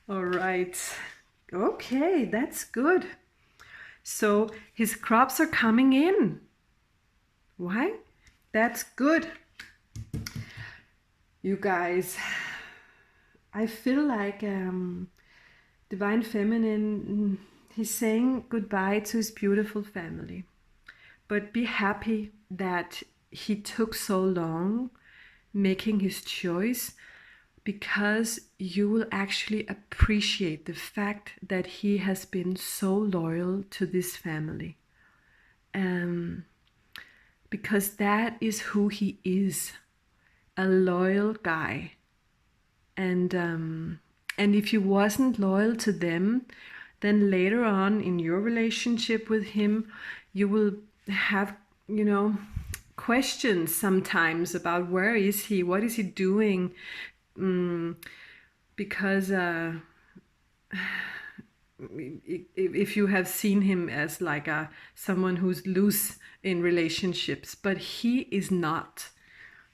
[SPEAKER 1] All right. Okay, that's good. So his crops are coming in. Why? That's good. You guys, I feel like Divine Feminine, he's saying goodbye to his beautiful family. But be happy that he took so long making his choice, because you will actually appreciate the fact that he has been so loyal to this family. Because that is who he is, a loyal guy. And if you wasn't loyal to them, then later on in your relationship with him, you will have, you know, questions sometimes about where is he, what is he doing, because if you have seen him as like someone who's loose in relationships, but he is not.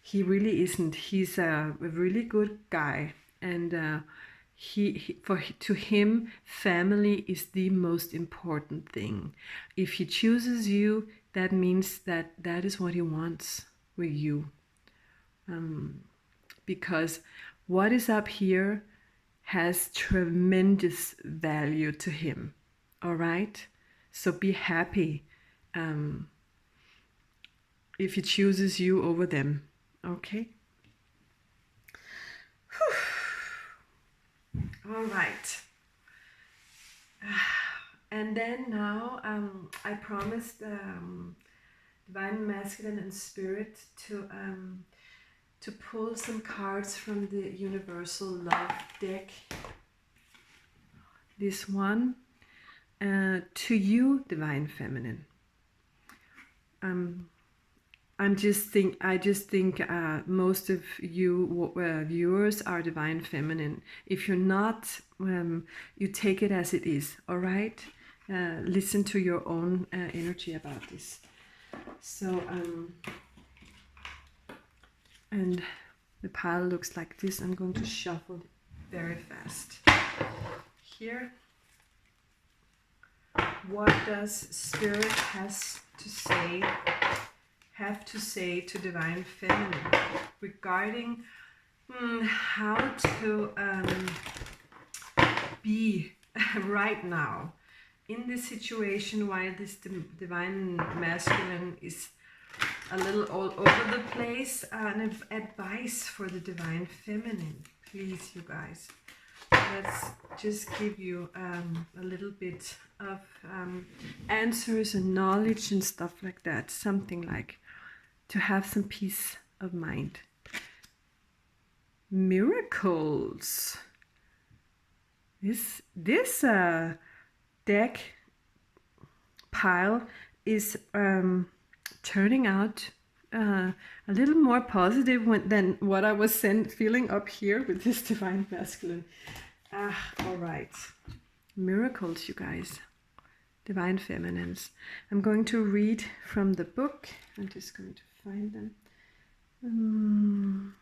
[SPEAKER 1] He really isn't. He's a really good guy, and to him, family is the most important thing. If he chooses you, that means that is what he wants with you. Because what is up here has tremendous value to him. All right? So be happy if he chooses you over them. Okay? All right. And then now I promised Divine Masculine and Spirit to pull some cards from the Universal Love deck. This one, to you, Divine Feminine. I just think most of you viewers are Divine Feminine. If you're not, you take it as it is. All right. Listen to your own energy about this. So and the pile looks like this. I'm going to shuffle very fast. Here, what does Spirit have to say to Divine Feminine regarding how to be right now in this situation, while this Divine Masculine is a little all over the place? An advice for the Divine Feminine, please, you guys. Let's just give you a little bit of answers and knowledge and stuff like that. Something like to have some peace of mind. Miracles. This deck pile is turning out a little more positive than what I was feeling up here with this Divine Masculine. All right. Miracles, you guys. Divine Feminines. I'm going to read from the book. I'm just going to find them.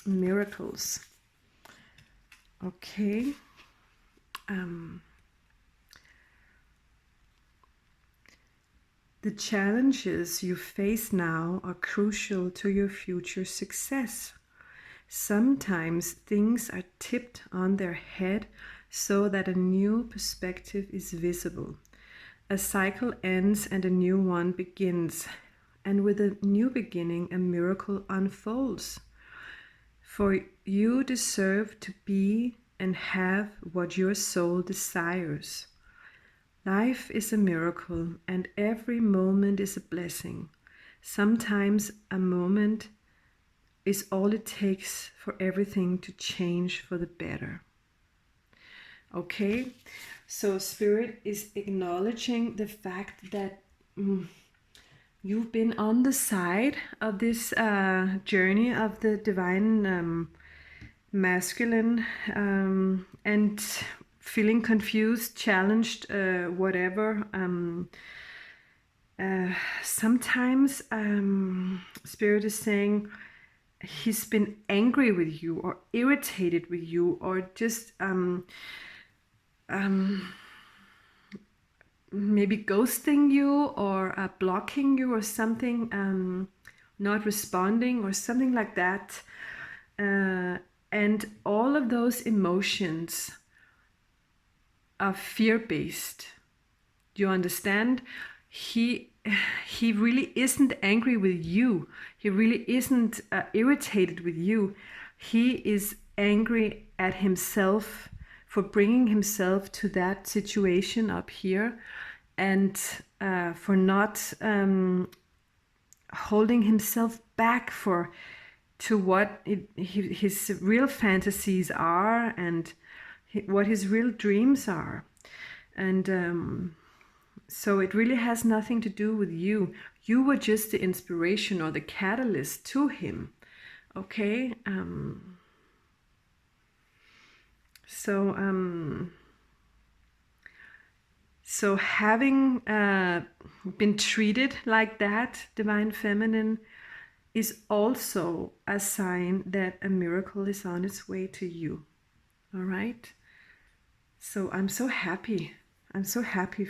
[SPEAKER 1] Miracles. Okay. The challenges you face now are crucial to your future success. Sometimes things are tipped on their head so that a new perspective is visible. A cycle ends and a new one begins, and with a new beginning, a miracle unfolds. For you deserve to be and have what your soul desires. Life is a miracle, and every moment is a blessing. Sometimes a moment is all it takes for everything to change for the better. Okay, so Spirit is acknowledging the fact that you've been on the side of this journey of the Divine Masculine and feeling confused, challenged, whatever. Sometimes Spirit is saying he's been angry with you or irritated with you, or just maybe ghosting you or blocking you or something, not responding or something like that. And all of those emotions are fear-based. Do you understand? He really isn't angry with you. He really isn't irritated with you. He is angry at himself for bringing himself to that situation up here, and for not holding himself back to what his real fantasies are and what his real dreams are. And so it really has nothing to do with you. You were just the inspiration or the catalyst to him. Okay? So so having been treated like that, Divine Feminine, is also a sign that a miracle is on its way to you. All right. So I'm so happy. I'm so happy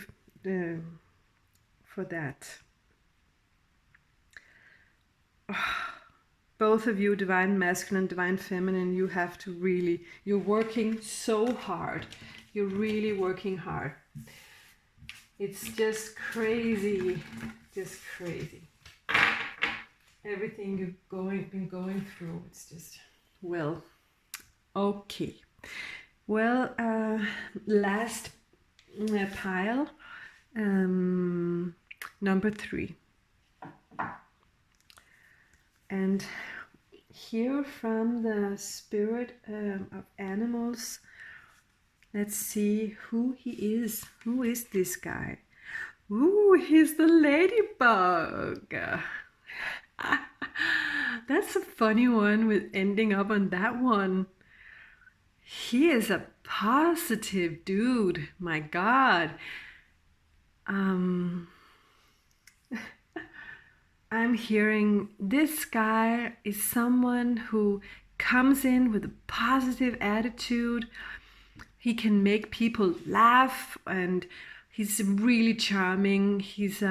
[SPEAKER 1] for that. Both of you, Divine Masculine, Divine Feminine, you have to really, you're working so hard. You're really working hard. It's just crazy. Just crazy. Everything you've been going through, it's just, well, okay. Well, last pile, number 3. And here from the spirit of animals, let's see who he is. Who is this guy? Ooh, he's the ladybug. That's a funny one with ending up on that one. He is a positive dude. My God. I'm hearing this guy is someone who comes in with a positive attitude. He can make people laugh, and he's really charming. He's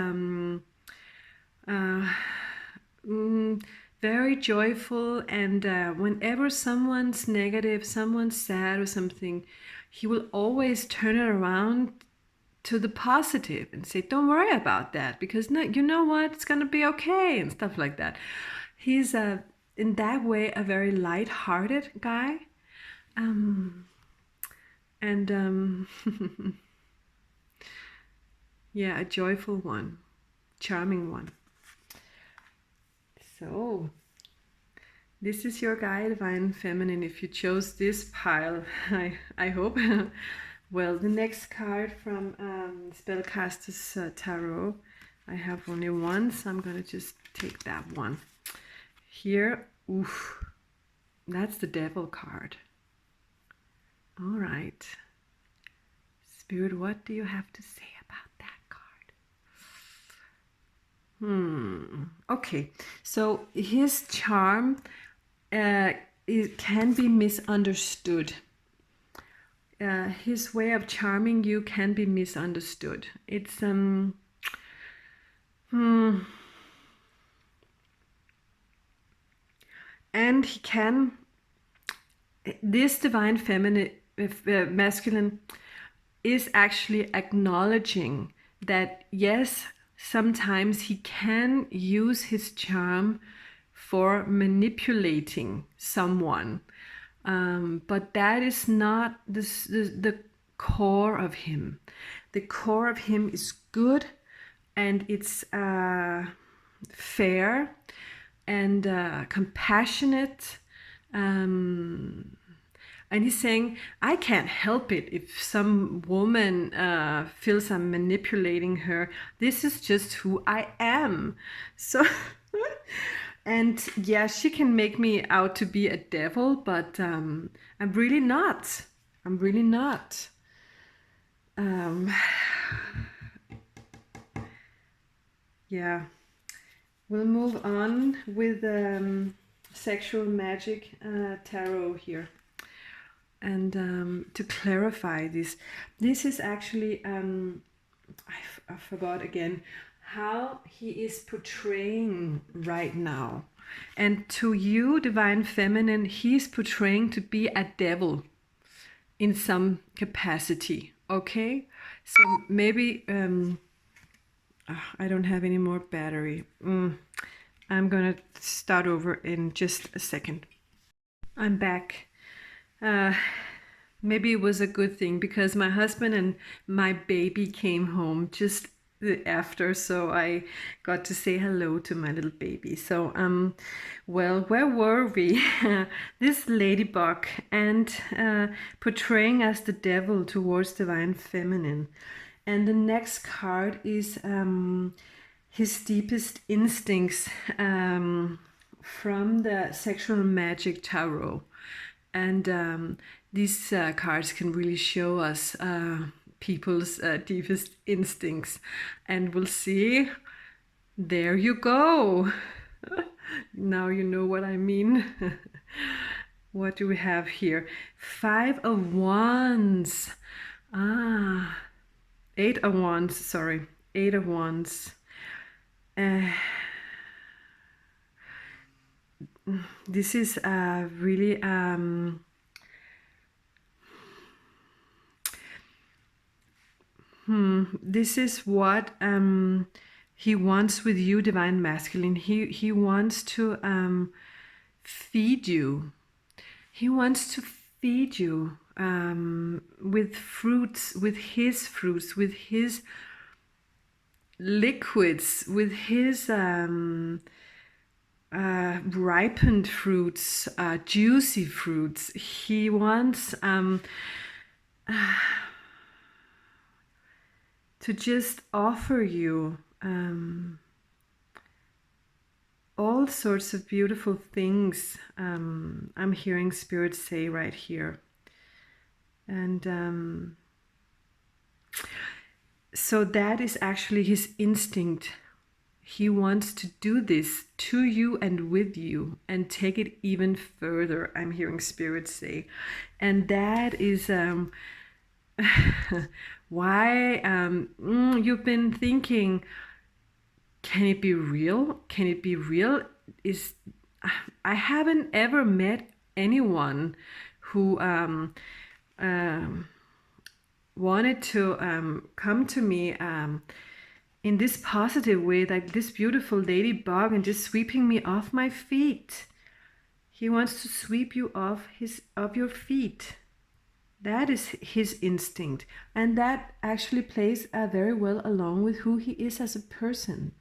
[SPEAKER 1] very joyful, and whenever someone's negative, someone's sad or something, he will always turn it around to the positive and say, don't worry about that, because no, you know what, it's gonna be okay, and stuff like that. He's in that way a very light-hearted guy, and yeah, a joyful one, charming one. So this is your guy, Divine Feminine. If you chose this pile, I hope. Well, the next card from Spellcasters Tarot, I have only one, so I'm gonna just take that one. Here, oof, that's the Devil card. All right. Spirit, what do you have to say about that card? Okay, so his charm it can be misunderstood. His way of charming you can be misunderstood. It's and he can, this Divine Feminine, Masculine, is actually acknowledging that yes, sometimes he can use his charm for manipulating someone, but that is not the core of him. The core of him is good, and it's fair and compassionate. And he's saying, I can't help it if some woman feels I'm manipulating her. This is just who I am. So, and yeah, she can make me out to be a devil, but I'm really not. I'm really not. Yeah. We'll move on with Sexual Magic Tarot here. And to clarify this is actually, I forgot again how he is portraying right now. And to you, Divine Feminine, he's portraying to be a devil in some capacity, okay? So maybe, I don't have any more battery. I'm gonna start over in just a second. I'm back. Maybe it was a good thing because my husband and my baby came home just after, so I got to say hello to my little baby. So well, where were we? This ladybug, and portraying as the devil towards Divine Feminine. And the next card is his deepest instincts, from the Sexual Magic Tarot. And these cards can really show us people's deepest instincts, and we'll see. There you go. Now you know what I mean. What do we have here? 5 of Wands. Ah, 8 of Wands, sorry. 8 of Wands. This is really this is what he wants with you, Divine Masculine. He wants to feed you. He wants to feed you with fruits, with his liquids, with his ripened fruits, juicy fruits. He wants to just offer you all sorts of beautiful things. I'm hearing Spirit say right here. And so that is actually his instinct. He wants to do this to you and with you and take it even further, I'm hearing Spirit say. And that is why you've been thinking, can it be real? Can it be real? I haven't ever met anyone who wanted to come to me in this positive way, like this beautiful ladybug, and just sweeping me off my feet. He wants to sweep you off your feet. That is his instinct, and that actually plays very well along with who he is as a person.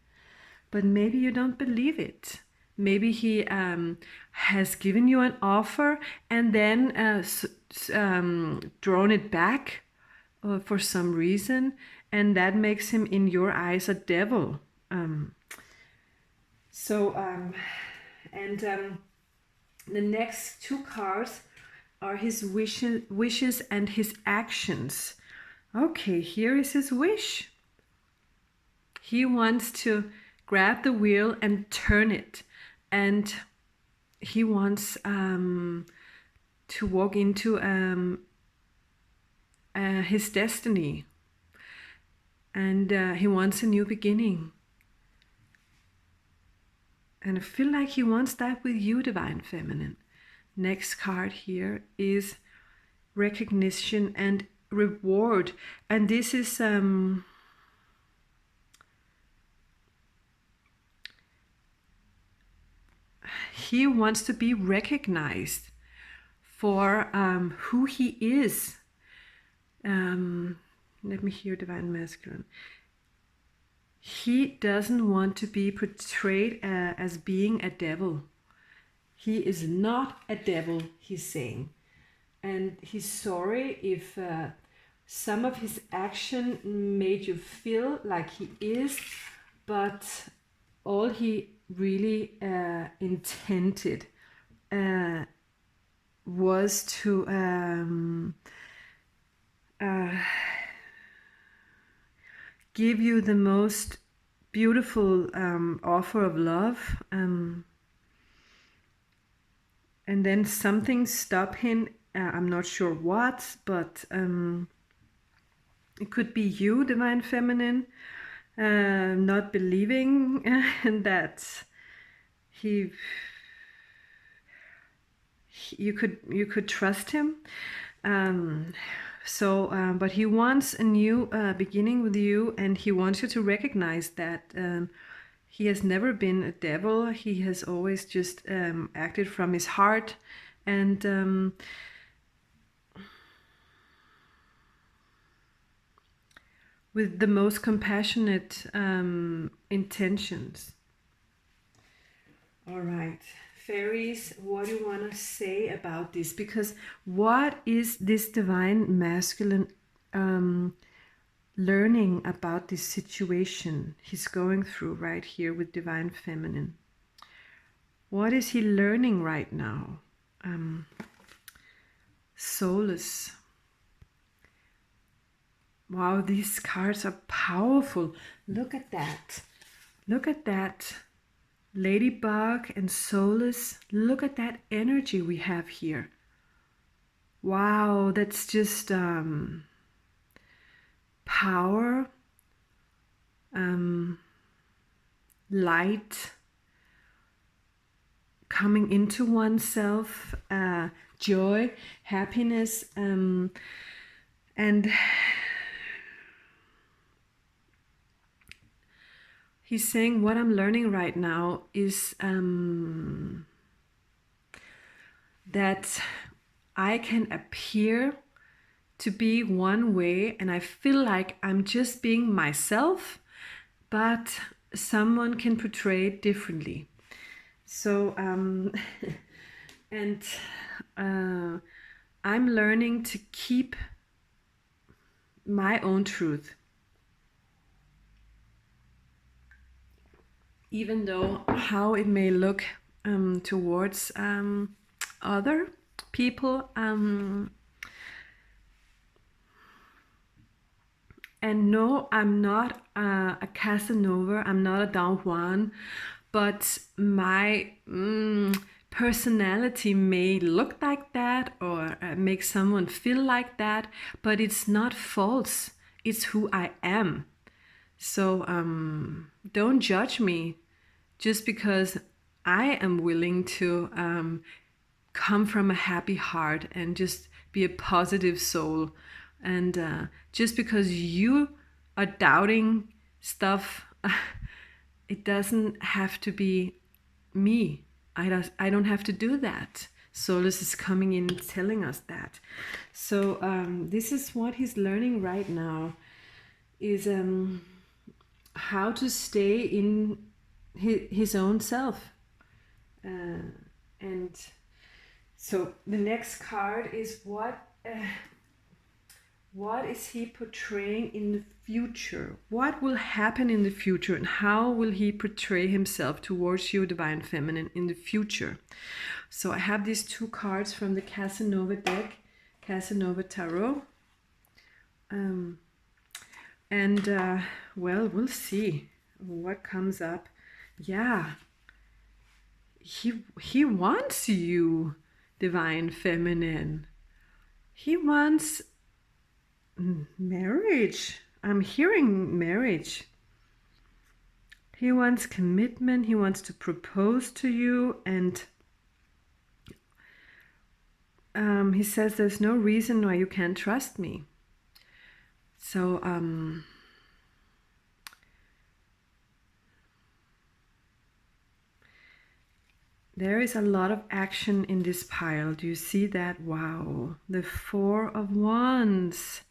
[SPEAKER 1] But maybe you don't believe it. Maybe he has given you an offer and then drawn it back for some reason, and that makes him, in your eyes, a devil. The next 2 cards are his wishes and his actions. Okay, here is his wish. He wants to grab the wheel and turn it, and he wants to walk into his destiny, and he wants a new beginning. And I feel like he wants that with you, Divine Feminine. Next card here is recognition and reward, and this is he wants to be recognized for who he is. Let me hear Divine Masculine. He doesn't want to be portrayed as being a devil. He is not a devil, he's saying. And he's sorry if some of his action made you feel like he is, but all he really intended was to give you the most beautiful offer of love, and then something stopped him. I'm not sure what, but it could be you, Divine Feminine, not believing that you could trust him. But he wants a new beginning with you, and he wants you to recognize that he has never been a devil. He has always just acted from his heart, and with the most compassionate intentions. All right. Fairies, what do you want to say about this? Because what is this Divine Masculine learning about this situation he's going through right here with Divine Feminine? What is he learning right now? soulless. Wow, these cards are powerful. Look at that. Look at that. Ladybug and soulless. Look at that energy we have here. Wow, that's just power, light, coming into oneself, joy, happiness, and he's saying what I'm learning right now is that I can appear to be one way and I feel like I'm just being myself, but someone can portray it differently. So, and I'm learning to keep my own truth, even though how it may look towards other people. And no, I'm not a Casanova, I'm not a Don Juan, but my personality may look like that or make someone feel like that, but it's not false. It's who I am. So don't judge me just because I am willing to come from a happy heart and just be a positive soul. And just because you are doubting stuff, it doesn't have to be me. I don't have to do that. Solus is coming in telling us that. So this is what he's learning right now, is how to stay in his own self. And so the next card is what is he portraying in the future? What will happen in the future, and how will he portray himself towards you, Divine Feminine, in the future? So I have these two cards from the Casanova deck, Casanova Tarot. Well, we'll see what comes up. Yeah, he wants you, Divine Feminine. He wants marriage. I'm hearing marriage. He wants commitment. He wants to propose to you, and he says there's no reason why you can't trust me. So there is a lot of action in this pile. Do you see that? Wow. The Four of Wands.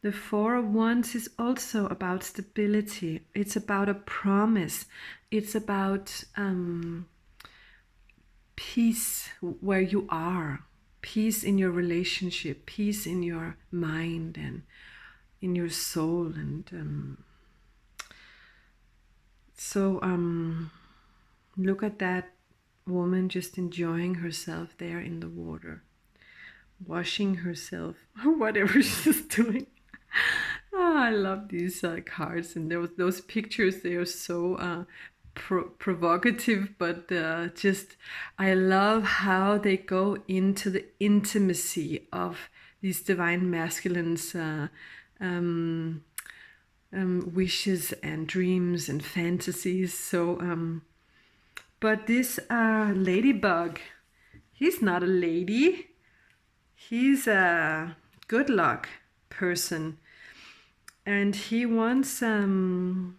[SPEAKER 1] The Four of Wands is also about stability. It's about a promise. It's about peace where you are. Peace in your relationship. Peace in your mind and in your soul. And so look at that woman just enjoying herself there in the water, washing herself, whatever she's doing. Oh, I love these cards, and those pictures. They are so provocative, but just I love how they go into the intimacy of these divine masculines' wishes and dreams and fantasies. So, but this ladybug, he's not a lady. He's a good luck person, and he wants to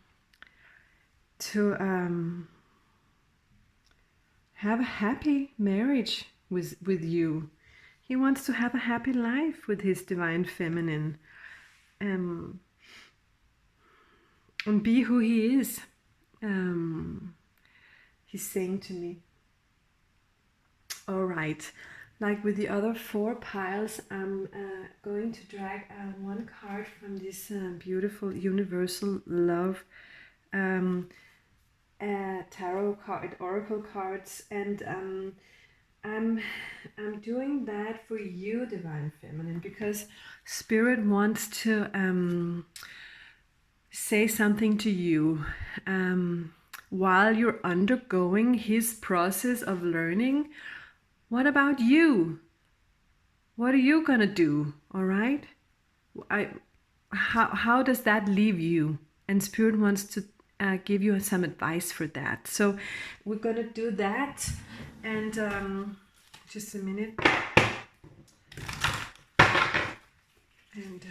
[SPEAKER 1] have a happy marriage with you. He wants to have a happy life with his Divine Feminine, and be who he is. He's saying to me. All right, like with the other four piles, I'm going to drag one card from this beautiful universal love tarot card, oracle cards, and I'm doing that for you, Divine Feminine, because Spirit wants to say something to you while you're undergoing his process of learning. What about you? What are you gonna do? All right? How does that leave you? And Spirit wants to give you some advice for that. So we're gonna do that, and just a minute. And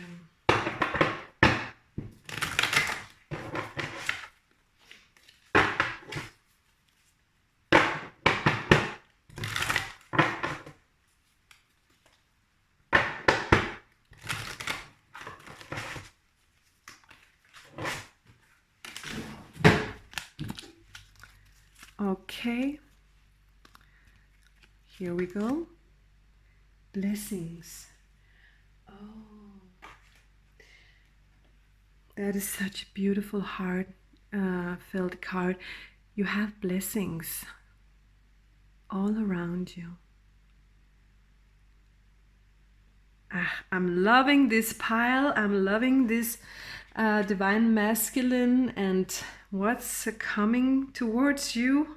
[SPEAKER 1] okay, here we go. Blessings. Oh, that is such a beautiful heart filled card. You have blessings all around you. I'm loving this pile. I'm loving this divine masculine and what's coming towards you.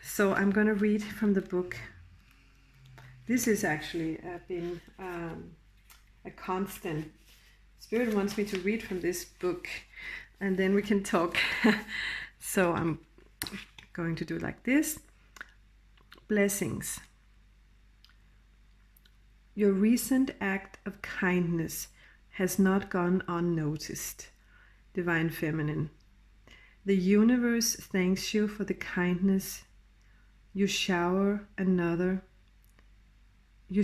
[SPEAKER 1] So I'm going to read from the book. This has actually been a constant. Spirit wants me to read from this book, and then we can talk. So I'm going to do like this. Blessings. Your recent act of kindness has not gone unnoticed, Divine Feminine. The universe thanks you for the kindness you showed another. The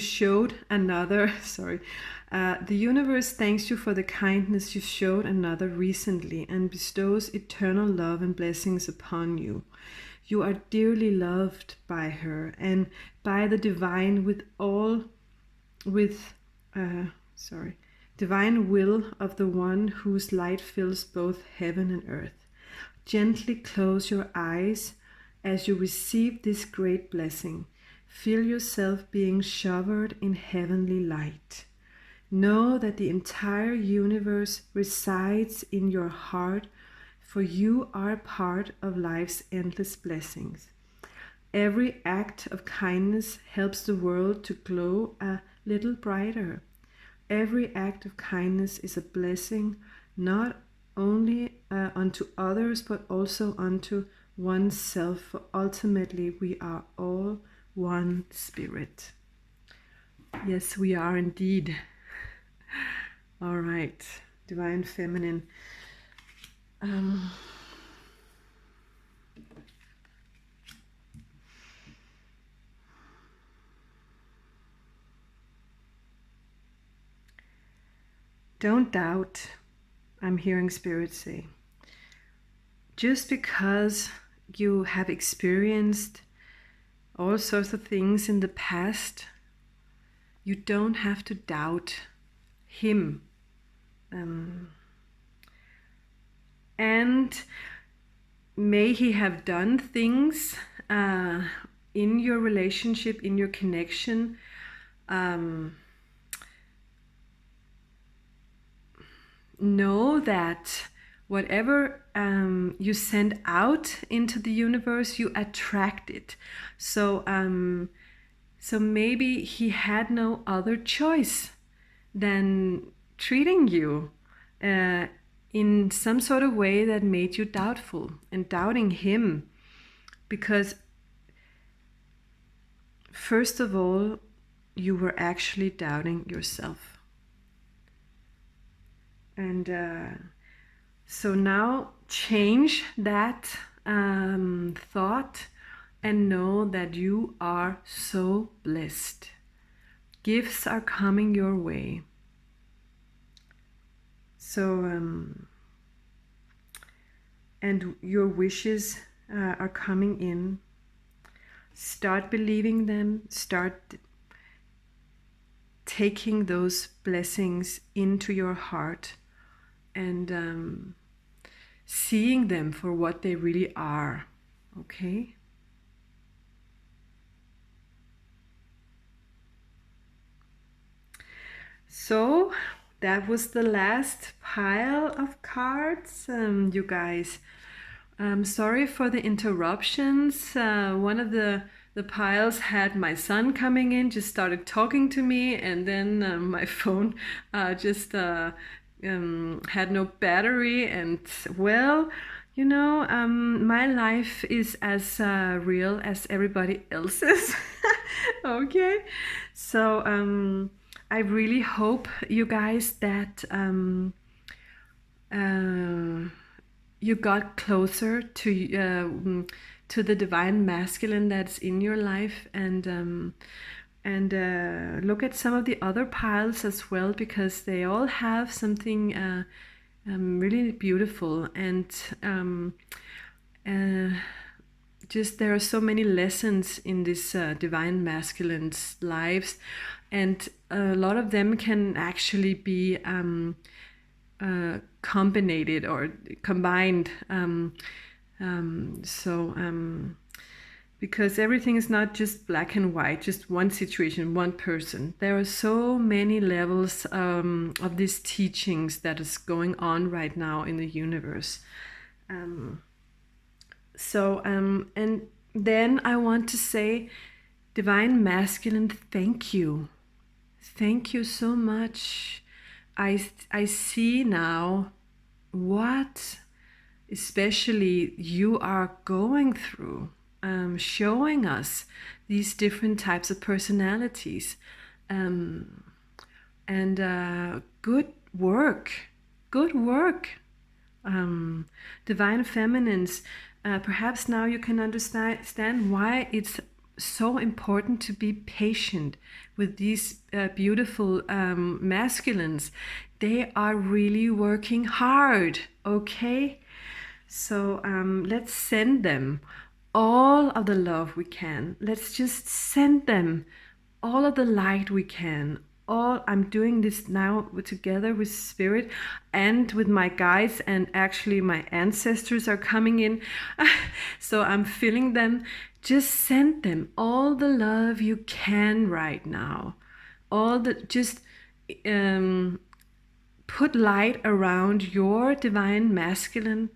[SPEAKER 1] universe thanks you for the kindness you showed another recently and bestows eternal love and blessings upon you. You are dearly loved by her and by the divine divine will of the one whose light fills both heaven and earth. Gently close your eyes as you receive this great blessing. Feel yourself being showered in heavenly light. Know that the entire universe resides in your heart, for you are part of life's endless blessings. Every act of kindness helps the world to glow a little brighter. Every act of kindness is a blessing, not only unto others, but also unto oneself, for ultimately we are all one spirit. Yes, we are indeed. All right, Divine Feminine. Don't doubt, I'm hearing Spirit say. Just because you have experienced all sorts of things in the past, you don't have to doubt him. And may he have done things in your relationship, in your connection, know that whatever you send out into the universe, you attract it. So maybe he had no other choice than treating you in some sort of way that made you doubtful and doubting him. Because first of all, you were actually doubting yourself. And so now change that thought and know that you are so blessed. Gifts are coming your way. So, and your wishes are coming in. Start believing them. Start taking those blessings into your heart and seeing them for what they really are. Okay? So that was the last pile of cards, you guys. Sorry for the interruptions. One of the piles had my son coming in, just started talking to me, and then my phone just had no battery. And well, my life is as real as everybody else's. Okay, so I really hope, you guys, that you got closer to the divine masculine that's in your life, and look at some of the other piles as well, because they all have something really beautiful, and just there are so many lessons in this divine masculine's lives, and a lot of them can actually be combined or combined. Because everything is not just black and white, just one situation, one person. There are so many levels of these teachings that is going on right now in the universe. And then I want to say, divine masculine, thank you. Thank you so much. I see now what especially you are going through, showing us these different types of personalities. And good work. Divine feminines, perhaps now you can understand why it's so important to be patient with these beautiful masculines. They are really working hard, okay? So let's send them all of the love we can. Let's just send them all of the light we can. I'm doing this now together with Spirit and with my guides, and actually my ancestors are coming in. So I'm feeling them. Just send them all the love you can right now. Just put light around your divine masculine,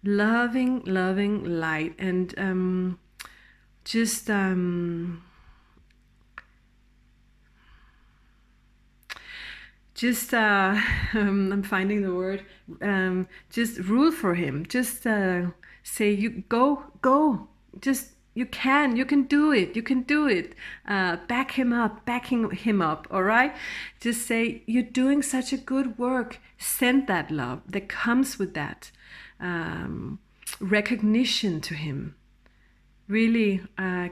[SPEAKER 1] loving light, and just I'm finding the word, just rule for him. Just say, you go, just you can do it. Backing him up, all right? Just say, you're doing such a good work. Send that love that comes with that recognition to him. Really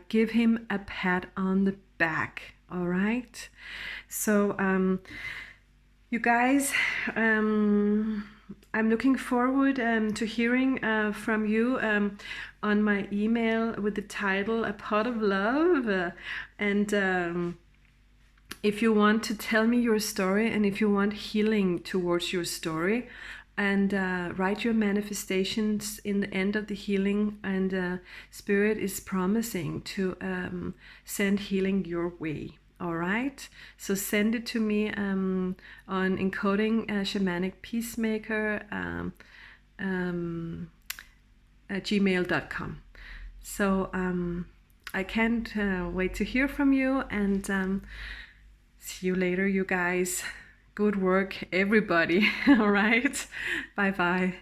[SPEAKER 1] give him a pat on the back, all right? So you guys, I'm looking forward to hearing from you on my email with the title A Pot of Love. And if you want to tell me your story, and if you want healing towards your story, and write your manifestations in the end of the healing, and Spirit is promising to send healing your way. All right, so send it to me on Encoding Shamanic Peacemaker at gmail.com. So I can't wait to hear from you, and see you later, you guys. Good work, everybody. All right, bye bye.